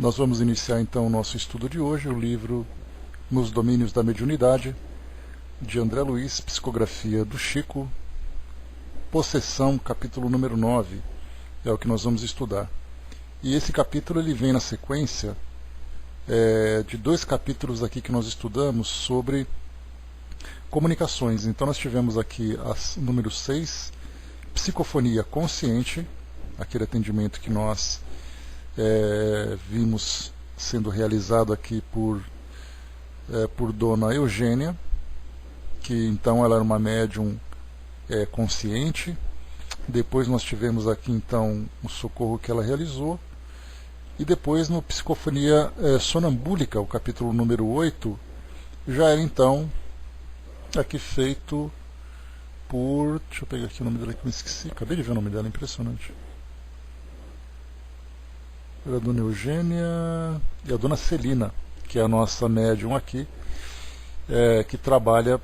Nós vamos iniciar então o nosso estudo de hoje, o livro Nos Domínios da Mediunidade, de André Luiz, psicografia do Chico, Possessão, capítulo número 9, é o que nós vamos estudar. E esse capítulo ele vem na sequência de dois capítulos aqui que nós estudamos sobre comunicações. Então nós tivemos aqui o número 6, psicofonia consciente, aquele atendimento que nós vimos sendo realizado aqui por Dona Eugênia, que então ela era uma médium consciente. Depois nós tivemos aqui então o socorro que ela realizou, e depois no Psicofonia Sonambúlica, o capítulo número 8, já era então aqui feito por... deixa eu pegar aqui o nome dela que eu me esqueci, acabei de ver o nome dela, impressionante. Era a Dona Eugênia e a Dona Celina, que é a nossa médium aqui, que trabalha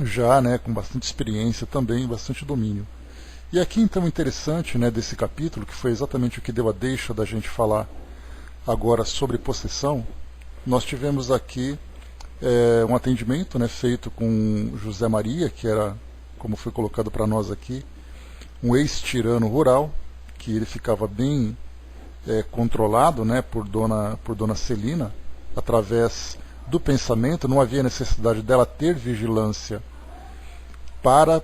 já com bastante experiência também, bastante domínio. E aqui então interessante desse capítulo, que foi exatamente o que deu a deixa da gente falar agora sobre possessão, nós tivemos aqui um atendimento feito com José Maria, que era, como foi colocado para nós aqui, um ex-tirano rural, que ele ficava bem controlado por Dona Celina, através do pensamento. Não havia necessidade dela ter vigilância para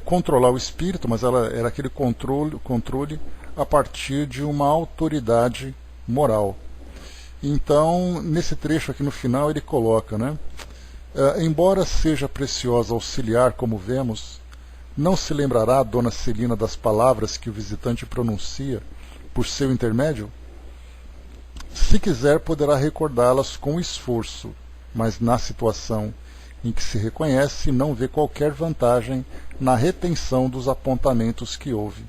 controlar o espírito, mas ela era aquele controle a partir de uma autoridade moral. Então, nesse trecho aqui no final, ele coloca, embora seja preciosa auxiliar, como vemos, não se lembrará a Dona Celina das palavras que o visitante pronuncia por seu intermédio? Se quiser, poderá recordá-las com esforço, mas na situação em que se reconhece, não vê qualquer vantagem na retenção dos apontamentos que houve.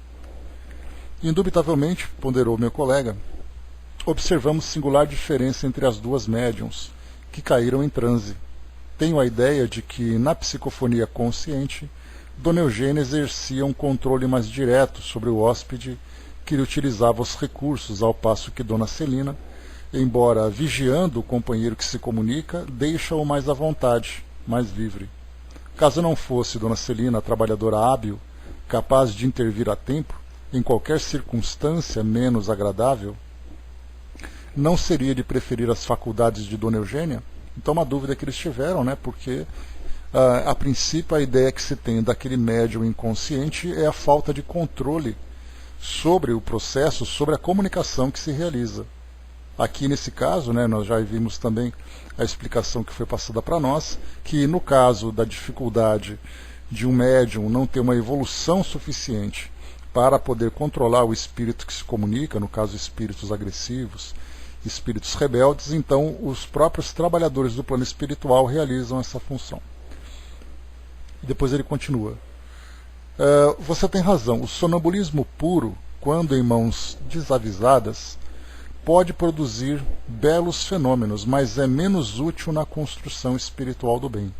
Indubitavelmente, ponderou meu colega, observamos singular diferença entre as duas médiums que caíram em transe. Tenho a ideia de que, na psicofonia consciente, Dona Eugênia exercia um controle mais direto sobre o hóspede, que lhe utilizava os recursos, ao passo que Dona Celina, embora vigiando o companheiro que se comunica, deixa-o mais à vontade, mais livre. Caso não fosse Dona Celina trabalhadora hábil, capaz de intervir a tempo, em qualquer circunstância menos agradável, não seria de preferir as faculdades de Dona Eugênia? Então uma dúvida que eles tiveram, porque a princípio a ideia que se tem daquele médium inconsciente é a falta de controle sobre o processo, sobre a comunicação que se realiza. Aqui nesse caso, nós já vimos também a explicação que foi passada para nós, que no caso da dificuldade de um médium não ter uma evolução suficiente para poder controlar o espírito que se comunica, no caso espíritos agressivos, espíritos rebeldes, então os próprios trabalhadores do plano espiritual realizam essa função. E depois ele continua. Você tem razão, o sonambulismo puro, quando em mãos desavisadas, pode produzir belos fenômenos, mas é menos útil na construção espiritual do bem.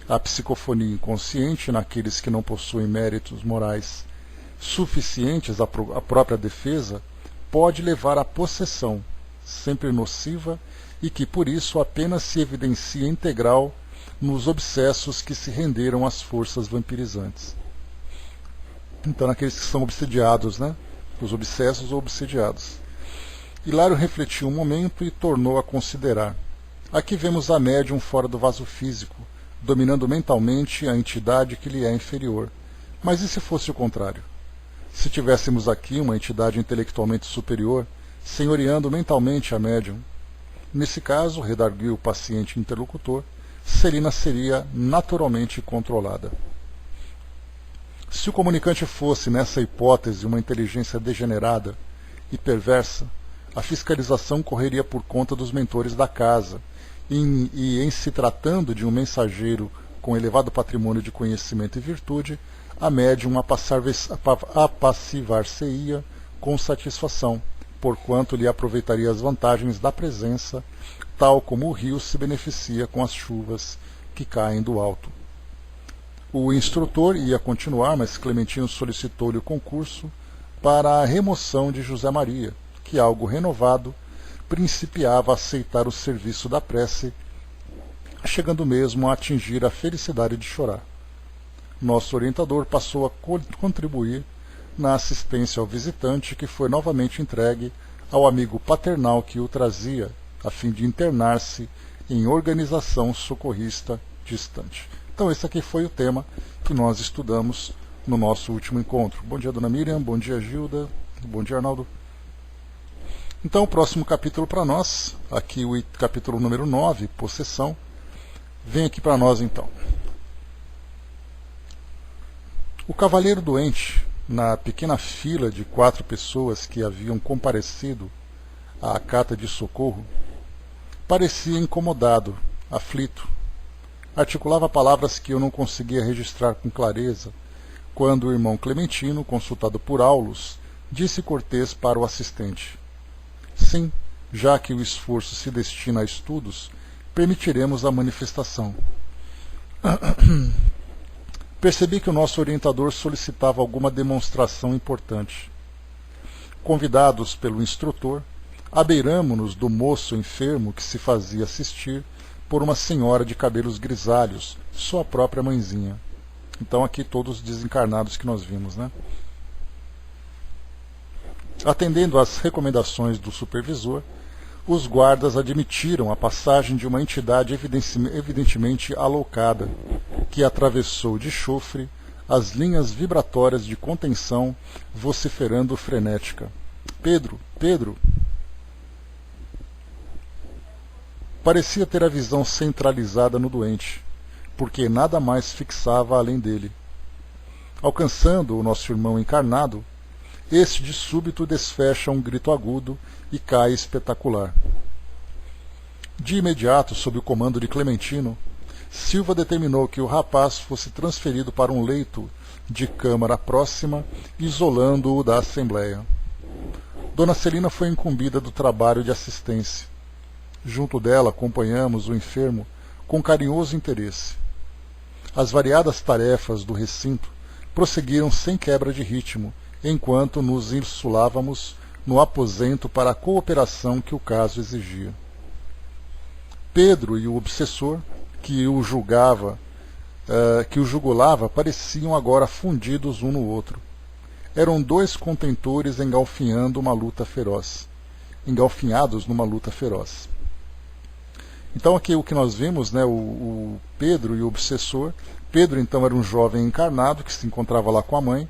A psicofonia inconsciente, naqueles que não possuem méritos morais suficientes à própria defesa, pode levar à possessão, sempre nociva, e que por isso apenas se evidencia integral nos obsessos que se renderam às forças vampirizantes. Então, aqueles que são obsediados, os obsessos ou obsediados. Hilário refletiu um momento e tornou a considerar. Aqui vemos a médium fora do vaso físico, dominando mentalmente a entidade que lhe é inferior. Mas e se fosse o contrário? Se tivéssemos aqui uma entidade intelectualmente superior, senhoreando mentalmente a médium? Nesse caso, redarguiu o paciente interlocutor, Celina seria naturalmente controlada. Se o comunicante fosse, nessa hipótese, uma inteligência degenerada e perversa, a fiscalização correria por conta dos mentores da casa, e em se tratando de um mensageiro com elevado patrimônio de conhecimento e virtude, a médium apassivar-se-ia com satisfação, porquanto lhe aproveitaria as vantagens da presença, tal como o rio se beneficia com as chuvas que caem do alto. O instrutor ia continuar, mas Clementino solicitou-lhe o concurso para a remoção de José Maria, que, algo renovado, principiava a aceitar o serviço da prece, chegando mesmo a atingir a felicidade de chorar. Nosso orientador passou a contribuir na assistência ao visitante, que foi novamente entregue ao amigo paternal que o trazia, a fim de internar-se em organização socorrista distante. Então esse aqui foi o tema que nós estudamos no nosso último encontro. Bom dia, dona Miriam, bom dia, Gilda, bom dia, Arnaldo. Então o próximo capítulo para nós, aqui o capítulo número 9, possessão, vem aqui para nós então. O cavaleiro doente, na pequena fila de 4 pessoas que haviam comparecido à carta de socorro, parecia incomodado, aflito. Articulava palavras que eu não conseguia registrar com clareza, quando o irmão Clementino, consultado por Aulus, disse cortês para o assistente: sim, já que o esforço se destina a estudos, permitiremos a manifestação. Percebi que o nosso orientador solicitava alguma demonstração importante. Convidados pelo instrutor, abeiramo-nos do moço enfermo que se fazia assistir por uma senhora de cabelos grisalhos, sua própria mãezinha. Então aqui todos desencarnados que nós vimos, né? Atendendo às recomendações do supervisor, os guardas admitiram a passagem de uma entidade evidentemente alocada, que atravessou de chofre as linhas vibratórias de contenção, vociferando frenética: Pedro, Pedro! Parecia ter a visão centralizada no doente, porque nada mais fixava além dele. Alcançando o nosso irmão encarnado, este de súbito desfecha um grito agudo e cai espetacular. De imediato, sob o comando de Clementino, Silva determinou que o rapaz fosse transferido para um leito de câmara próxima, isolando-o da assembleia. Dona Celina foi incumbida do trabalho de assistência. Junto dela acompanhamos o enfermo com carinhoso interesse. As variadas tarefas do recinto prosseguiram sem quebra de ritmo, enquanto nos insulávamos no aposento para a cooperação que o caso exigia. Pedro e o obsessor, que o jugulava, pareciam agora fundidos um no outro. Eram 2 contentores engalfinhados numa luta feroz. Então aqui o que nós vimos, né, o Pedro e o obsessor. Pedro então era um jovem encarnado que se encontrava lá com a mãe,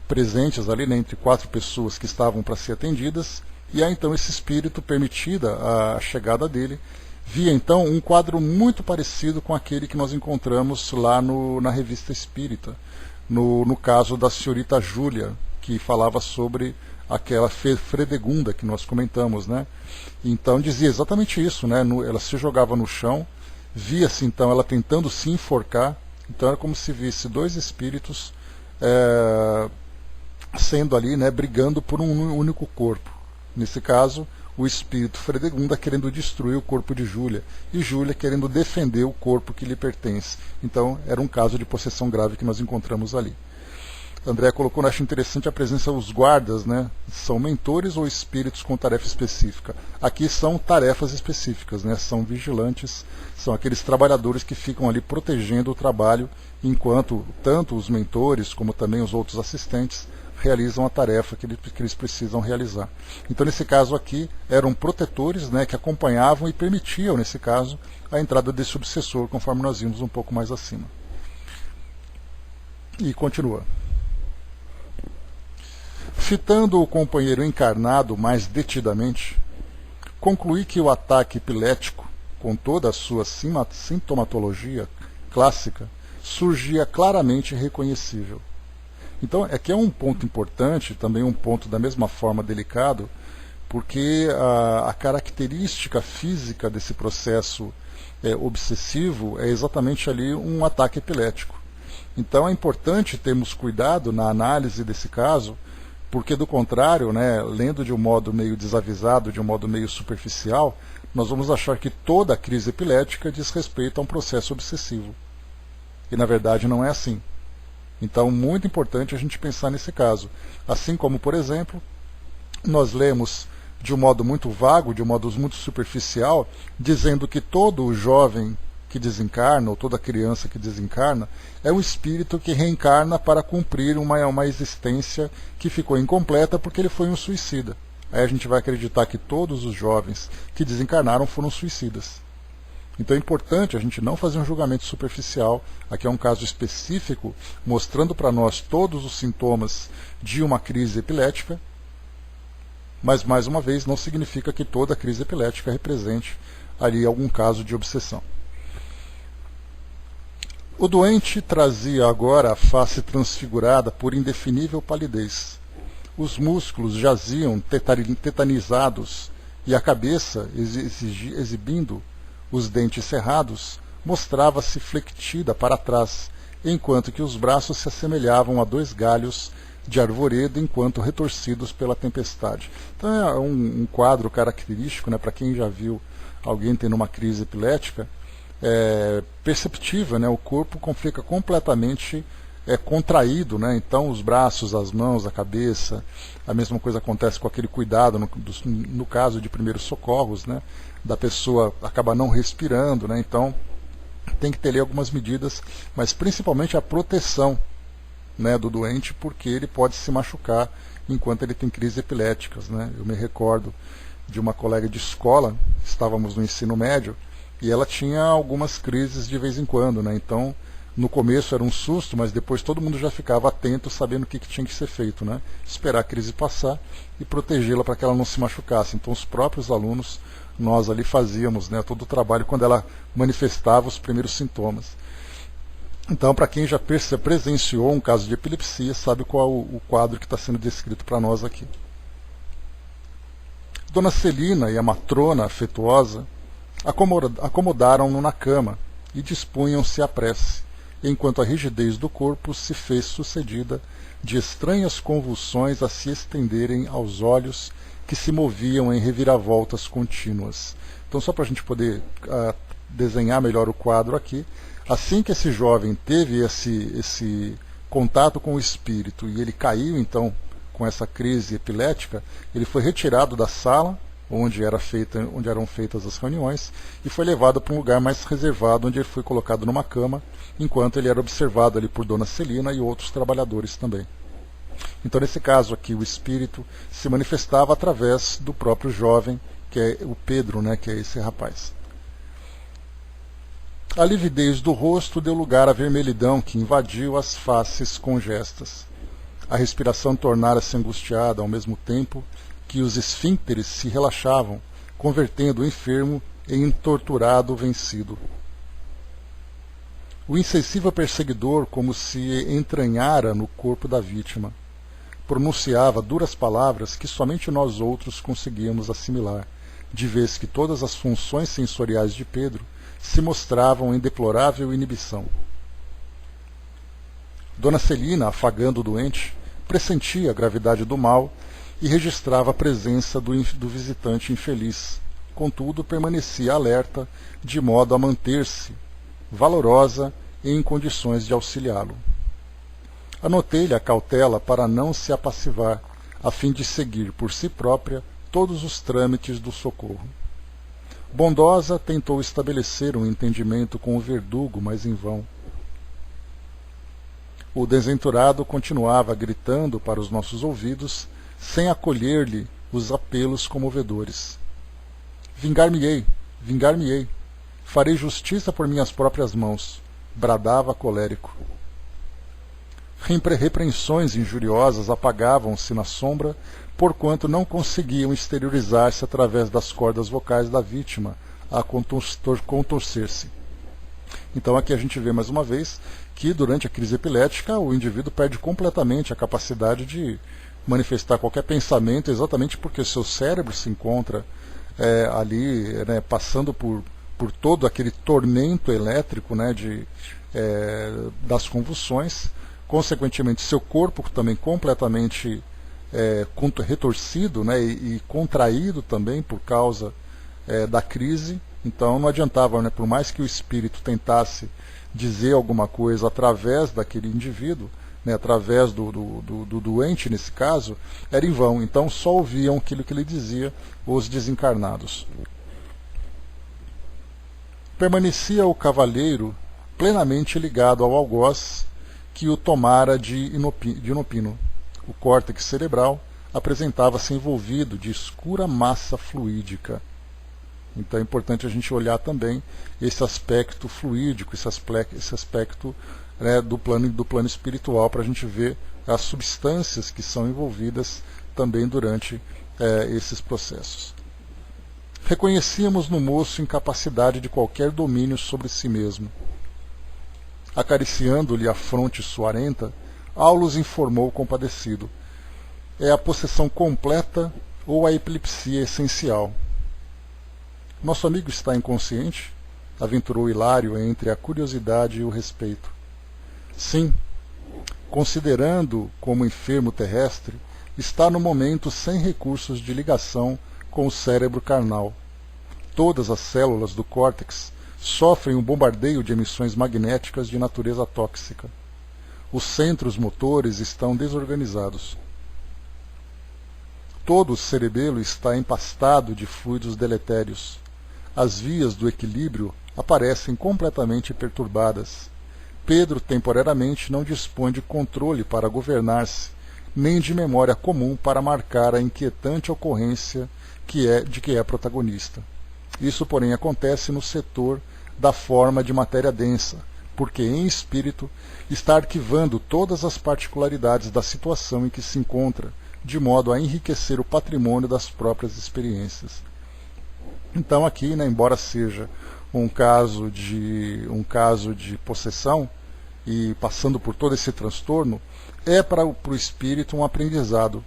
presentes ali, né, entre 4 pessoas que estavam para ser atendidas, e aí então esse espírito, permitida a chegada dele, via então um quadro muito parecido com aquele que nós encontramos lá na Revista Espírita, no caso da senhorita Júlia, que falava sobre aquela Fredegunda que nós comentamos, né? Então dizia exatamente isso, né? Ela se jogava no chão, via-se então ela tentando se enforcar, então era como se visse 2 espíritos sendo ali, né, brigando por um único corpo. Nesse caso, o espírito Fredegunda querendo destruir o corpo de Júlia, e Júlia querendo defender o corpo que lhe pertence. Então, era um caso de possessão grave que nós encontramos ali. André colocou, acho interessante a presença dos guardas, né? São mentores ou espíritos com tarefa específica? Aqui são tarefas específicas, né? São vigilantes, são aqueles trabalhadores que ficam ali protegendo o trabalho, enquanto tanto os mentores como também os outros assistentes realizam a tarefa que eles precisam realizar. Então, nesse caso aqui, eram protetores, né, que acompanhavam e permitiam, nesse caso, a entrada desse obsessor, conforme nós vimos um pouco mais acima. E continua. Fitando o companheiro encarnado mais detidamente, concluí que o ataque epilético, com toda a sua sintomatologia clássica, surgia claramente reconhecível. Então, aqui é um ponto importante, também um ponto da mesma forma delicado, porque a característica física desse processo obsessivo é exatamente ali um ataque epilético. Então é importante termos cuidado na análise desse caso, porque do contrário, né, lendo de um modo meio desavisado, de um modo meio superficial, nós vamos achar que toda a crise epilética diz respeito a um processo obsessivo. E na verdade não é assim. Então, muito importante a gente pensar nesse caso. Assim como, por exemplo, nós lemos de um modo muito vago, de um modo muito superficial, dizendo que todo jovem que desencarna, ou toda criança que desencarna, é um espírito que reencarna para cumprir uma existência que ficou incompleta porque ele foi um suicida. Aí a gente vai acreditar que todos os jovens que desencarnaram foram suicidas. Então é importante a gente não fazer um julgamento superficial. Aqui é um caso específico, mostrando para nós todos os sintomas de uma crise epilética, mas, mais uma vez, não significa que toda crise epilética represente ali algum caso de obsessão. O doente trazia agora a face transfigurada por indefinível palidez. Os músculos jaziam tetanizados e a cabeça, exibindo os dentes cerrados, mostrava-se flectida para trás, enquanto que os braços se assemelhavam a 2 galhos de arvoredo enquanto retorcidos pela tempestade. Então é um quadro característico, né, para quem já viu alguém tendo uma crise epilética, perceptível, né, o corpo fica completamente contraído, né, então os braços, as mãos, a cabeça, a mesma coisa acontece com aquele cuidado no caso de primeiros socorros, né, da pessoa acaba não respirando, né, então tem que ter ali algumas medidas, mas principalmente a proteção, né, do doente, porque ele pode se machucar enquanto ele tem crises epiléticas, né. Eu me recordo de uma colega de escola, estávamos no ensino médio, e ela tinha algumas crises de vez em quando, né, então no começo era um susto, mas depois todo mundo já ficava atento, sabendo o que tinha que ser feito, né, esperar a crise passar e protegê-la para que ela não se machucasse. Então os próprios alunos, nós ali fazíamos, né, todo o trabalho quando ela manifestava os primeiros sintomas. Então, para quem já presenciou um caso de epilepsia, sabe qual é o quadro que está sendo descrito para nós aqui. Dona Celina e a matrona afetuosa acomodaram-no na cama e dispunham-se à prece, enquanto a rigidez do corpo se fez sucedida de estranhas convulsões a se estenderem aos olhos que se moviam em reviravoltas contínuas. Então, só para a gente poder desenhar melhor o quadro aqui, assim que esse jovem teve esse contato com o espírito e ele caiu então com essa crise epilética, ele foi retirado da sala onde eram feitas as reuniões e foi levado para um lugar mais reservado, onde ele foi colocado numa cama, enquanto ele era observado ali por Dona Celina e outros trabalhadores também. Então, nesse caso aqui, o espírito se manifestava através do próprio jovem, que é o Pedro, né, que é esse rapaz. A lividez do rosto deu lugar à vermelhidão que invadiu as faces congestas. A respiração tornara-se angustiada ao mesmo tempo que os esfíncteres se relaxavam, convertendo o enfermo em torturado vencido. O insensível perseguidor, como se entranhara no corpo da vítima, pronunciava duras palavras que somente nós outros conseguíamos assimilar, de vez que todas as funções sensoriais de Pedro se mostravam em deplorável inibição. Dona Celina, afagando o doente, pressentia a gravidade do mal e registrava a presença do visitante infeliz. Contudo, permanecia alerta, de modo a manter-se valorosa e em condições de auxiliá-lo. Anotei-lhe a cautela para não se apassivar, a fim de seguir por si própria todos os trâmites do socorro. Bondosa tentou estabelecer um entendimento com o verdugo, mas em vão. O desventurado continuava gritando para os nossos ouvidos, sem acolher-lhe os apelos comovedores. Vingar-me-ei, vingar-me-ei, farei justiça por minhas próprias mãos, bradava colérico. Repreensões injuriosas apagavam-se na sombra, porquanto não conseguiam exteriorizar-se através das cordas vocais da vítima a contorcer-se. Então aqui a gente vê mais uma vez que durante a crise epilética o indivíduo perde completamente a capacidade de manifestar qualquer pensamento, exatamente porque o seu cérebro se encontra ali, né, passando por todo aquele tormento elétrico, né, das convulsões. Consequentemente, seu corpo também completamente retorcido, né, e contraído também por causa da crise. Então não adiantava, né, por mais que o espírito tentasse dizer alguma coisa através daquele indivíduo, né, através do doente, nesse caso, era em vão. Então só ouviam aquilo que ele dizia os desencarnados. Permanecia o cavalheiro plenamente ligado ao algoz que o tomara de inopino. O córtex cerebral apresentava-se envolvido de escura massa fluídica. Então é importante a gente olhar também esse aspecto fluídico, esse aspecto, né, do plano espiritual, para a gente ver as substâncias que são envolvidas também durante esses processos. Reconhecíamos no moço incapacidade de qualquer domínio sobre si mesmo. Acariciando-lhe a fronte suarenta, Aulus informou compadecido: é a possessão completa ou a epilepsia essencial. Nosso amigo está inconsciente? Aventurou Hilário entre a curiosidade e o respeito. Sim, considerando como enfermo terrestre, está no momento sem recursos de ligação com o cérebro carnal. Todas as células do córtex sofrem um bombardeio de emissões magnéticas de natureza tóxica. Os centros motores estão desorganizados. Todo o cerebelo está empastado de fluidos deletérios. As vias do equilíbrio aparecem completamente perturbadas. Pedro temporariamente não dispõe de controle para governar-se, nem de memória comum para marcar a inquietante ocorrência de que é protagonista. Isso, porém, acontece no setor da forma de matéria densa, porque em espírito está arquivando todas as particularidades da situação em que se encontra, de modo a enriquecer o patrimônio das próprias experiências. Então aqui, né, embora seja um caso de possessão, e passando por todo esse transtorno, é para o espírito um aprendizado,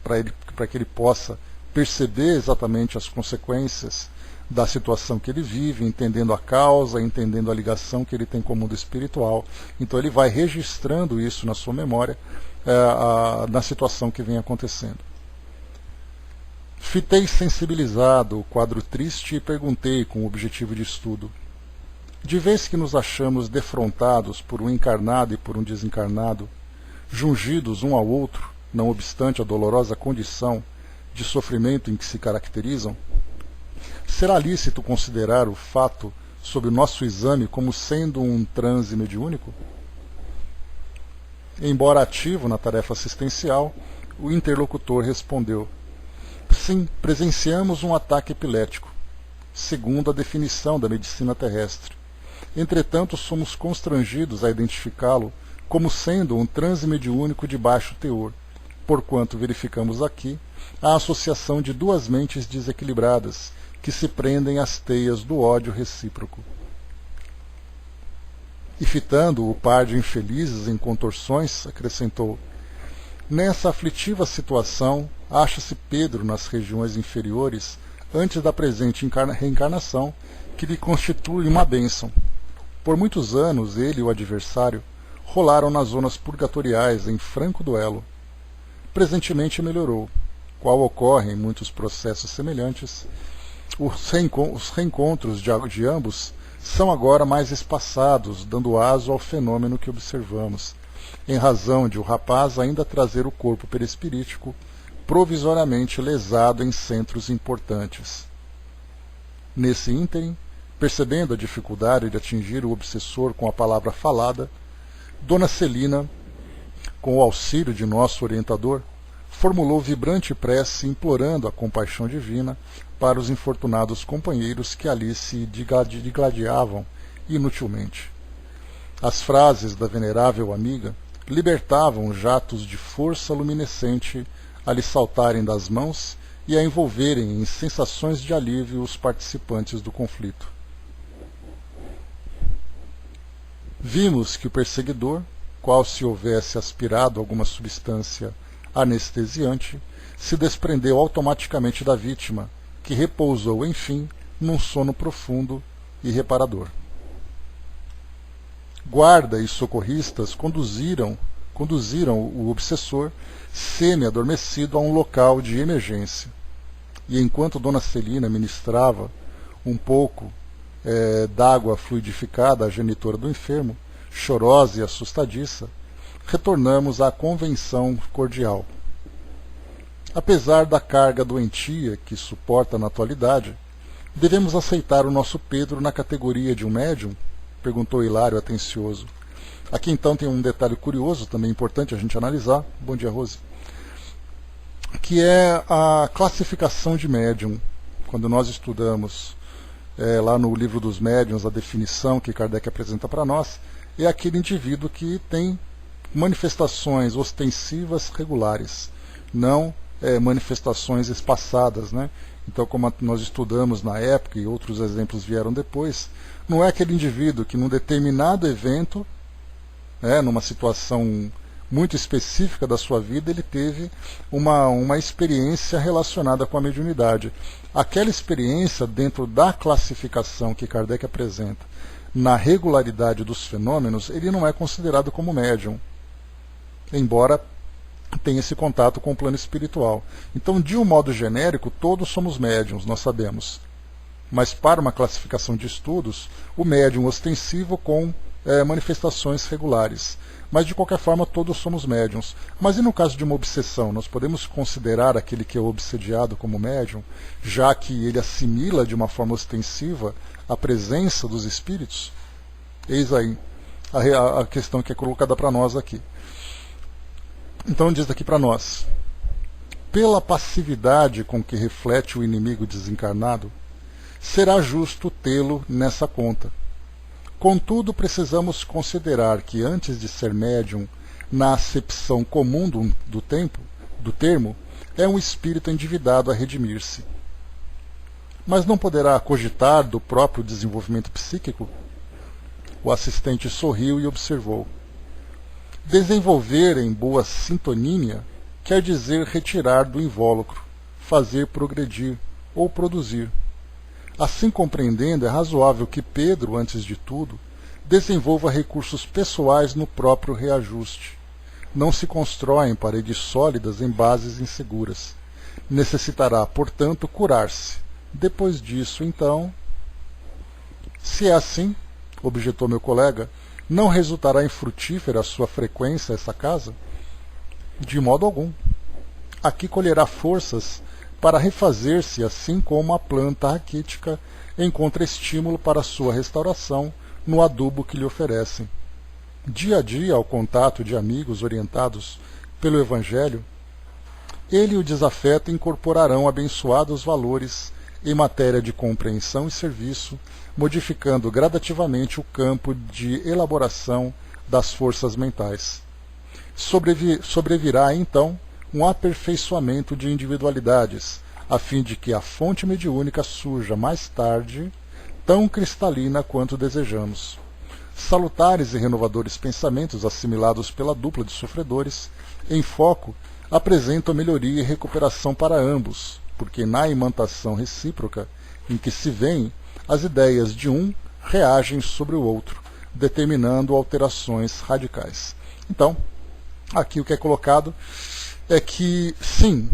para que ele possa perceber exatamente as consequências da situação que ele vive, entendendo a causa, entendendo a ligação que ele tem com o mundo espiritual. Então ele vai registrando isso na sua memória, na situação que vem acontecendo. Fitei sensibilizado o quadro triste e perguntei com o objetivo de estudo: de vez que nos achamos defrontados por um encarnado e por um desencarnado, jungidos um ao outro, não obstante a dolorosa condição de sofrimento em que se caracterizam, será lícito considerar o fato sob o nosso exame como sendo um transe mediúnico? Embora ativo na tarefa assistencial, o interlocutor respondeu: sim, presenciamos um ataque epilético, segundo a definição da medicina terrestre. Entretanto, somos constrangidos a identificá-lo como sendo um transe mediúnico de baixo teor, porquanto verificamos aqui a associação de duas mentes desequilibradas que se prendem às teias do ódio recíproco. E fitando o par de infelizes em contorções, acrescentou: nessa aflitiva situação, acha-se Pedro nas regiões inferiores antes da presente reencarnação, que lhe constitui uma bênção. Por muitos anos, ele e o adversário rolaram nas zonas purgatoriais em franco duelo. Presentemente melhorou, qual ocorre em muitos processos semelhantes. Os reencontros de ambos são agora mais espaçados, dando aso ao fenômeno que observamos, em razão de o rapaz ainda trazer o corpo perispirítico provisoriamente lesado em centros importantes. Nesse ínterim, percebendo a dificuldade de atingir o obsessor com a palavra falada, Dona Celina, com o auxílio de nosso orientador, formulou vibrante prece implorando a compaixão divina para os infortunados companheiros que ali se digladiavam inutilmente. As frases da venerável amiga libertavam jatos de força luminescente a lhe saltarem das mãos e a envolverem em sensações de alívio os participantes do conflito. Vimos que o perseguidor, qual se houvesse aspirado alguma substância anestesiante, se desprendeu automaticamente da vítima, que repousou, enfim, num sono profundo e reparador. Guarda e socorristas conduziram o obsessor semi-adormecido a um local de emergência. E enquanto Dona Celina ministrava um pouco d'água fluidificada à genitora do enfermo, chorosa e assustadiça, retornamos à convenção cordial. Apesar da carga doentia que suporta na atualidade, devemos aceitar o nosso Pedro na categoria de um médium? Perguntou Hilário atencioso. Aqui então tem um detalhe curioso, também importante a gente analisar. Bom dia, Rose. Que é a classificação de médium. Quando nós estudamos lá no livro dos médiuns, a definição que Kardec apresenta para nós, é aquele indivíduo que tem manifestações ostensivas regulares, não manifestações espaçadas, né? Então, como nós estudamos na época e outros exemplos vieram depois, não é aquele indivíduo que num determinado evento, numa situação muito específica da sua vida, ele teve uma experiência relacionada com a mediunidade. Aquela experiência, dentro da classificação que Kardec apresenta, na regularidade dos fenômenos, ele não é considerado como médium, embora tenha esse contato com o plano espiritual. Então, de um modo genérico, todos somos médiums, nós sabemos. Mas para uma classificação de estudos, o médium ostensivo com manifestações regulares. Mas, de qualquer forma, todos somos médiums. Mas e no caso de uma obsessão, nós podemos considerar aquele que é obsediado como médium, já que ele assimila de uma forma ostensiva a presença dos espíritos? Eis aí a questão que é colocada para nós aqui. Então diz aqui para nós: pela passividade com que reflete o inimigo desencarnado, será justo tê-lo nessa conta. Contudo, precisamos considerar que, antes de ser médium, na acepção comum do termo, é um espírito endividado a redimir-se. Mas não poderá cogitar do próprio desenvolvimento psíquico? O assistente sorriu e observou. Desenvolver em boa sintonímia quer dizer retirar do invólucro, fazer progredir ou produzir. Assim compreendendo, é razoável que Pedro, antes de tudo, desenvolva recursos pessoais no próprio reajuste. Não se constroem paredes sólidas em bases inseguras. Necessitará, portanto, curar-se. Depois disso, então... Se é assim, objetou meu colega, não resultará infrutífera a sua frequência a essa casa? De modo algum. Aqui colherá forças para refazer-se, assim como a planta raquítica encontra estímulo para sua restauração no adubo que lhe oferecem. Dia a dia, ao contato de amigos orientados pelo Evangelho, ele e o desafeto incorporarão abençoados valores em matéria de compreensão e serviço, modificando gradativamente o campo de elaboração das forças mentais. Sobrevirá, então, um aperfeiçoamento de individualidades, a fim de que a fonte mediúnica surja mais tarde, tão cristalina quanto desejamos. Salutares e renovadores pensamentos assimilados pela dupla de sofredores, em foco, apresentam melhoria e recuperação para ambos, porque na imantação recíproca em que se veem, as ideias de um reagem sobre o outro, determinando alterações radicais. Então, aqui o que é colocado é que, sim,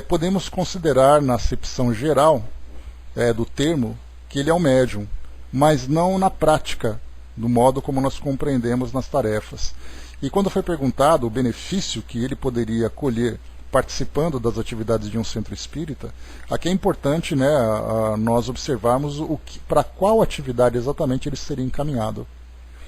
podemos considerar na acepção geral do termo que ele é um médium, mas não na prática, do modo como nós compreendemos nas tarefas. E quando foi perguntado o benefício que ele poderia colher participando das atividades de um centro espírita, aqui é importante, nós observarmos para qual atividade exatamente ele seria encaminhado.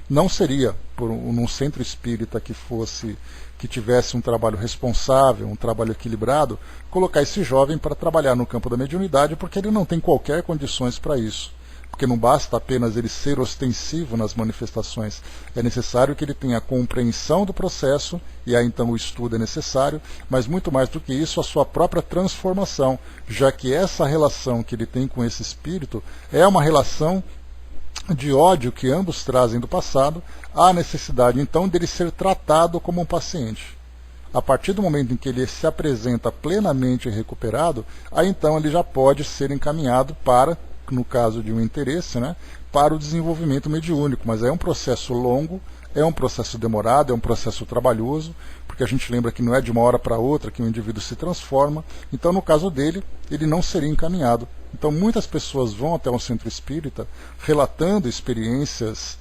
Não seria num centro espírita que tivesse um trabalho responsável, um trabalho equilibrado, colocar esse jovem para trabalhar no campo da mediunidade, porque ele não tem qualquer condições para isso. Porque não basta apenas ele ser ostensivo nas manifestações, é necessário que ele tenha a compreensão do processo, e aí então o estudo é necessário, mas muito mais do que isso, a sua própria transformação, já que essa relação que ele tem com esse espírito é uma relação de ódio que ambos trazem do passado, há necessidade então dele ser tratado como um paciente. A partir do momento em que ele se apresenta plenamente recuperado, aí então ele já pode ser encaminhado para, no caso de um interesse, para o desenvolvimento mediúnico, mas é um processo longo, é um processo demorado, é um processo trabalhoso, porque a gente lembra que não é de uma hora para outra que o indivíduo se transforma, então no caso dele, ele não seria encaminhado. Então muitas pessoas vão até um centro espírita relatando experiências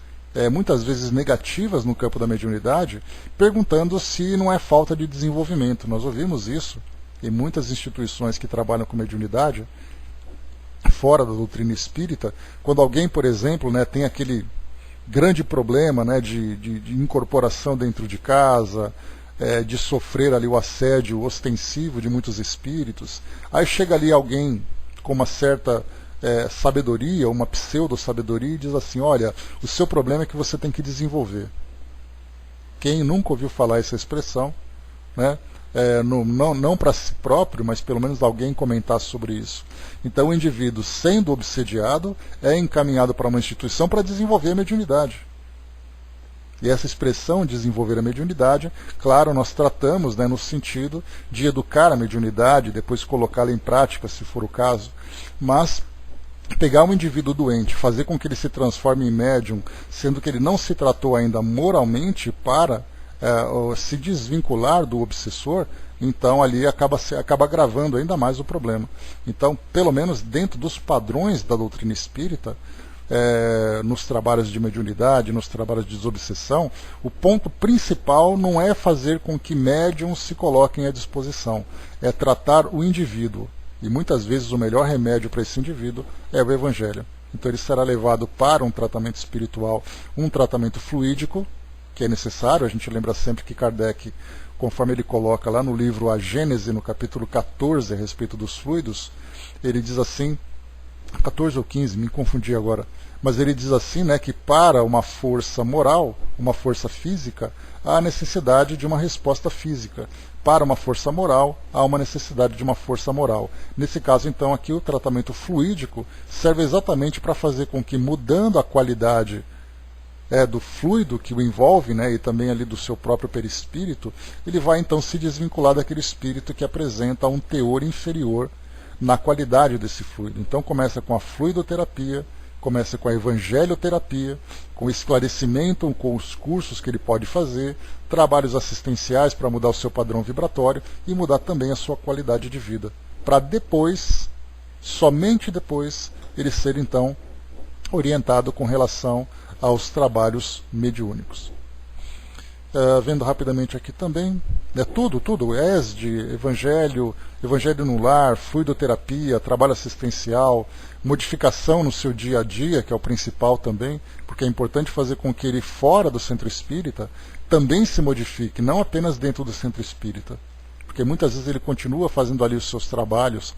muitas vezes negativas no campo da mediunidade, perguntando se não é falta de desenvolvimento. Nós ouvimos isso em muitas instituições que trabalham com mediunidade, fora da doutrina espírita, quando alguém, por exemplo, tem aquele grande problema de incorporação dentro de casa, de sofrer ali o assédio ostensivo de muitos espíritos. Aí chega ali alguém com uma certa sabedoria, uma pseudo-sabedoria, e diz assim: olha, o seu problema é que você tem que desenvolver. Quem nunca ouviu falar essa expressão, não para si próprio, mas pelo menos alguém comentar sobre isso. Então o indivíduo, sendo obsediado, é encaminhado para uma instituição para desenvolver a mediunidade. E essa expressão, desenvolver a mediunidade, claro, nós tratamos no sentido de educar a mediunidade, depois colocá-la em prática, se for o caso, mas pegar um indivíduo doente, fazer com que ele se transforme em médium, sendo que ele não se tratou ainda moralmente para se desvincular do obsessor, então ali acaba agravando ainda mais o problema. Então, pelo menos dentro dos padrões da doutrina espírita, nos trabalhos de mediunidade, nos trabalhos de desobsessão, o ponto principal não é fazer com que médiums se coloquem à disposição, é tratar o indivíduo. E muitas vezes o melhor remédio para esse indivíduo é o Evangelho. Então ele será levado para um tratamento espiritual, um tratamento fluídico, que é necessário. A gente lembra sempre que Kardec, conforme ele coloca lá no livro A Gênese, no capítulo 14, a respeito dos fluidos, ele diz assim, 14 ou 15, me confundi agora, mas ele diz assim, que para uma força moral, uma força física, há necessidade de uma resposta física. Para uma força moral, há uma necessidade de uma força moral. Nesse caso, então, aqui o tratamento fluídico serve exatamente para fazer com que, mudando a qualidade do fluido que o envolve, e também ali do seu próprio perispírito, ele vai então se desvincular daquele espírito que apresenta um teor inferior na qualidade desse fluido. Então começa com a fluidoterapia, começa com a evangelioterapia, com o esclarecimento, com os cursos que ele pode fazer, trabalhos assistenciais para mudar o seu padrão vibratório e mudar também a sua qualidade de vida, para depois, somente depois, ele ser então orientado com relação aos trabalhos mediúnicos. Vendo rapidamente aqui também, tudo, ESD, evangelho no lar, fluidoterapia, trabalho assistencial, modificação no seu dia a dia, que é o principal também, porque é importante fazer com que ele, fora do centro espírita, também se modifique, não apenas dentro do centro espírita. Porque muitas vezes ele continua fazendo ali os seus trabalhos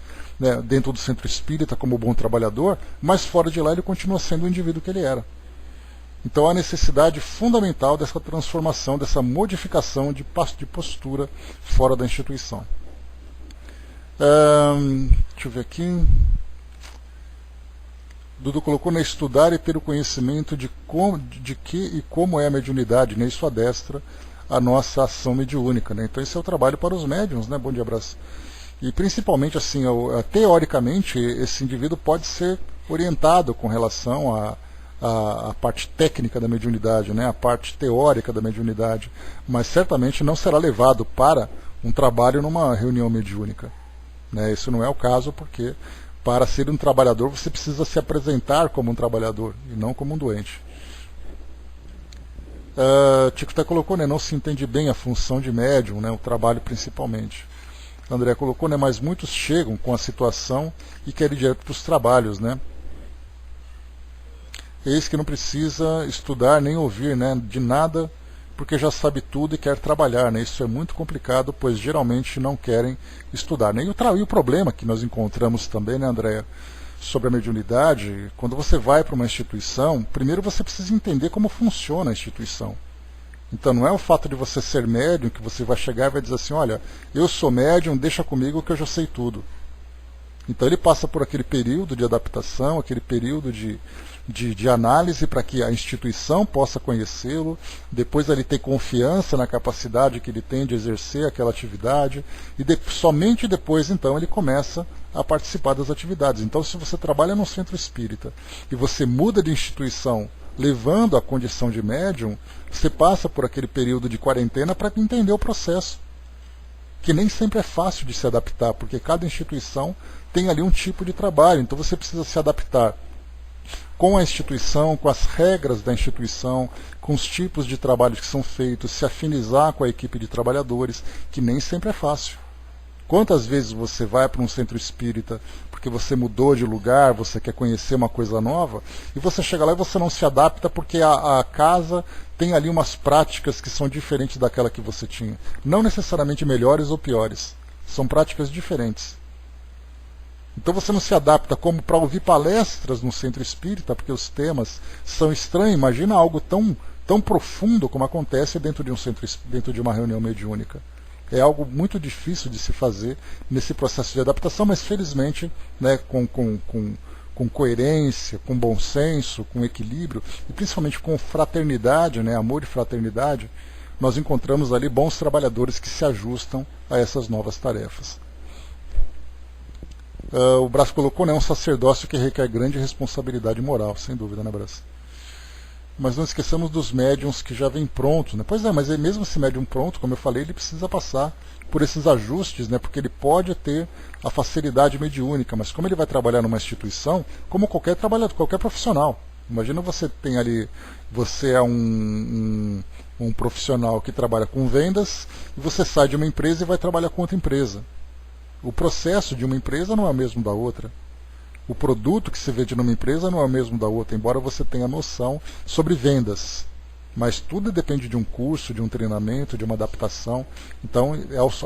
dentro do centro espírita como bom trabalhador, mas fora de lá ele continua sendo o indivíduo que ele era. Então há necessidade fundamental dessa transformação, dessa modificação de postura fora da instituição. Deixa eu ver aqui. Dudu colocou, estudar e ter o conhecimento de que e como é a mediunidade, isso adestra a nossa ação mediúnica. Então esse é o trabalho para os médiuns, bom dia, abraço. E principalmente, assim, teoricamente, esse indivíduo pode ser orientado com relação a parte técnica da mediunidade, a parte teórica da mediunidade, mas certamente não será levado para um trabalho numa reunião mediúnica. Isso não é o caso, porque para ser um trabalhador você precisa se apresentar como um trabalhador e não como um doente. Tico até colocou, não se entende bem a função de médium, o trabalho principalmente. André colocou, mas muitos chegam com a situação e querem ir direto para os trabalhos, Eis que não precisa estudar nem ouvir de nada, porque já sabe tudo e quer trabalhar. Isso é muito complicado, pois geralmente não querem estudar. E o problema que nós encontramos também, Andréa, sobre a mediunidade, quando você vai para uma instituição, primeiro você precisa entender como funciona a instituição. Então não é o fato de você ser médium que você vai chegar e vai dizer assim, olha, eu sou médium, deixa comigo que eu já sei tudo. Então ele passa por aquele período de adaptação, aquele período de análise para que a instituição possa conhecê-lo, depois ele ter confiança na capacidade que ele tem de exercer aquela atividade, e somente depois então ele começa a participar das atividades. Então se você trabalha num centro espírita e você muda de instituição levando a condição de médium, você passa por aquele período de quarentena para entender o processo, que nem sempre é fácil de se adaptar, porque cada instituição tem ali um tipo de trabalho, então você precisa se adaptar com a instituição, com as regras da instituição, com os tipos de trabalhos que são feitos, se afinizar com a equipe de trabalhadores, que nem sempre é fácil. Quantas vezes você vai para um centro espírita porque você mudou de lugar, você quer conhecer uma coisa nova, e você chega lá e você não se adapta porque a casa tem ali umas práticas que são diferentes daquela que você tinha. Não necessariamente melhores ou piores, são práticas diferentes. Então você não se adapta como para ouvir palestras no centro espírita, porque os temas são estranhos. Imagina algo tão profundo como acontece dentro de um centro, dentro de uma reunião mediúnica. É algo muito difícil de se fazer nesse processo de adaptação, mas felizmente, né, com coerência, com bom senso, com equilíbrio, e principalmente com fraternidade, né, amor e fraternidade, nós encontramos ali bons trabalhadores que se ajustam a essas novas tarefas. O Brás colocou, né, um sacerdócio que requer grande responsabilidade moral, sem dúvida, né, Brás? Mas não esqueçamos dos médiums que já vêm prontos, né? Pois é, mas mesmo esse médium pronto, como eu falei, ele precisa passar por esses ajustes, né? Porque ele pode ter a facilidade mediúnica, mas como ele vai trabalhar numa instituição, como qualquer trabalhador, qualquer profissional. Imagina você tem ali, você é um profissional que trabalha com vendas, e você sai de uma empresa e vai trabalhar com outra empresa. O processo de uma empresa não é o mesmo da outra. O produto que se vende numa empresa não é o mesmo da outra, embora você tenha noção sobre vendas. Mas tudo depende de um curso, de um treinamento, de uma adaptação. Então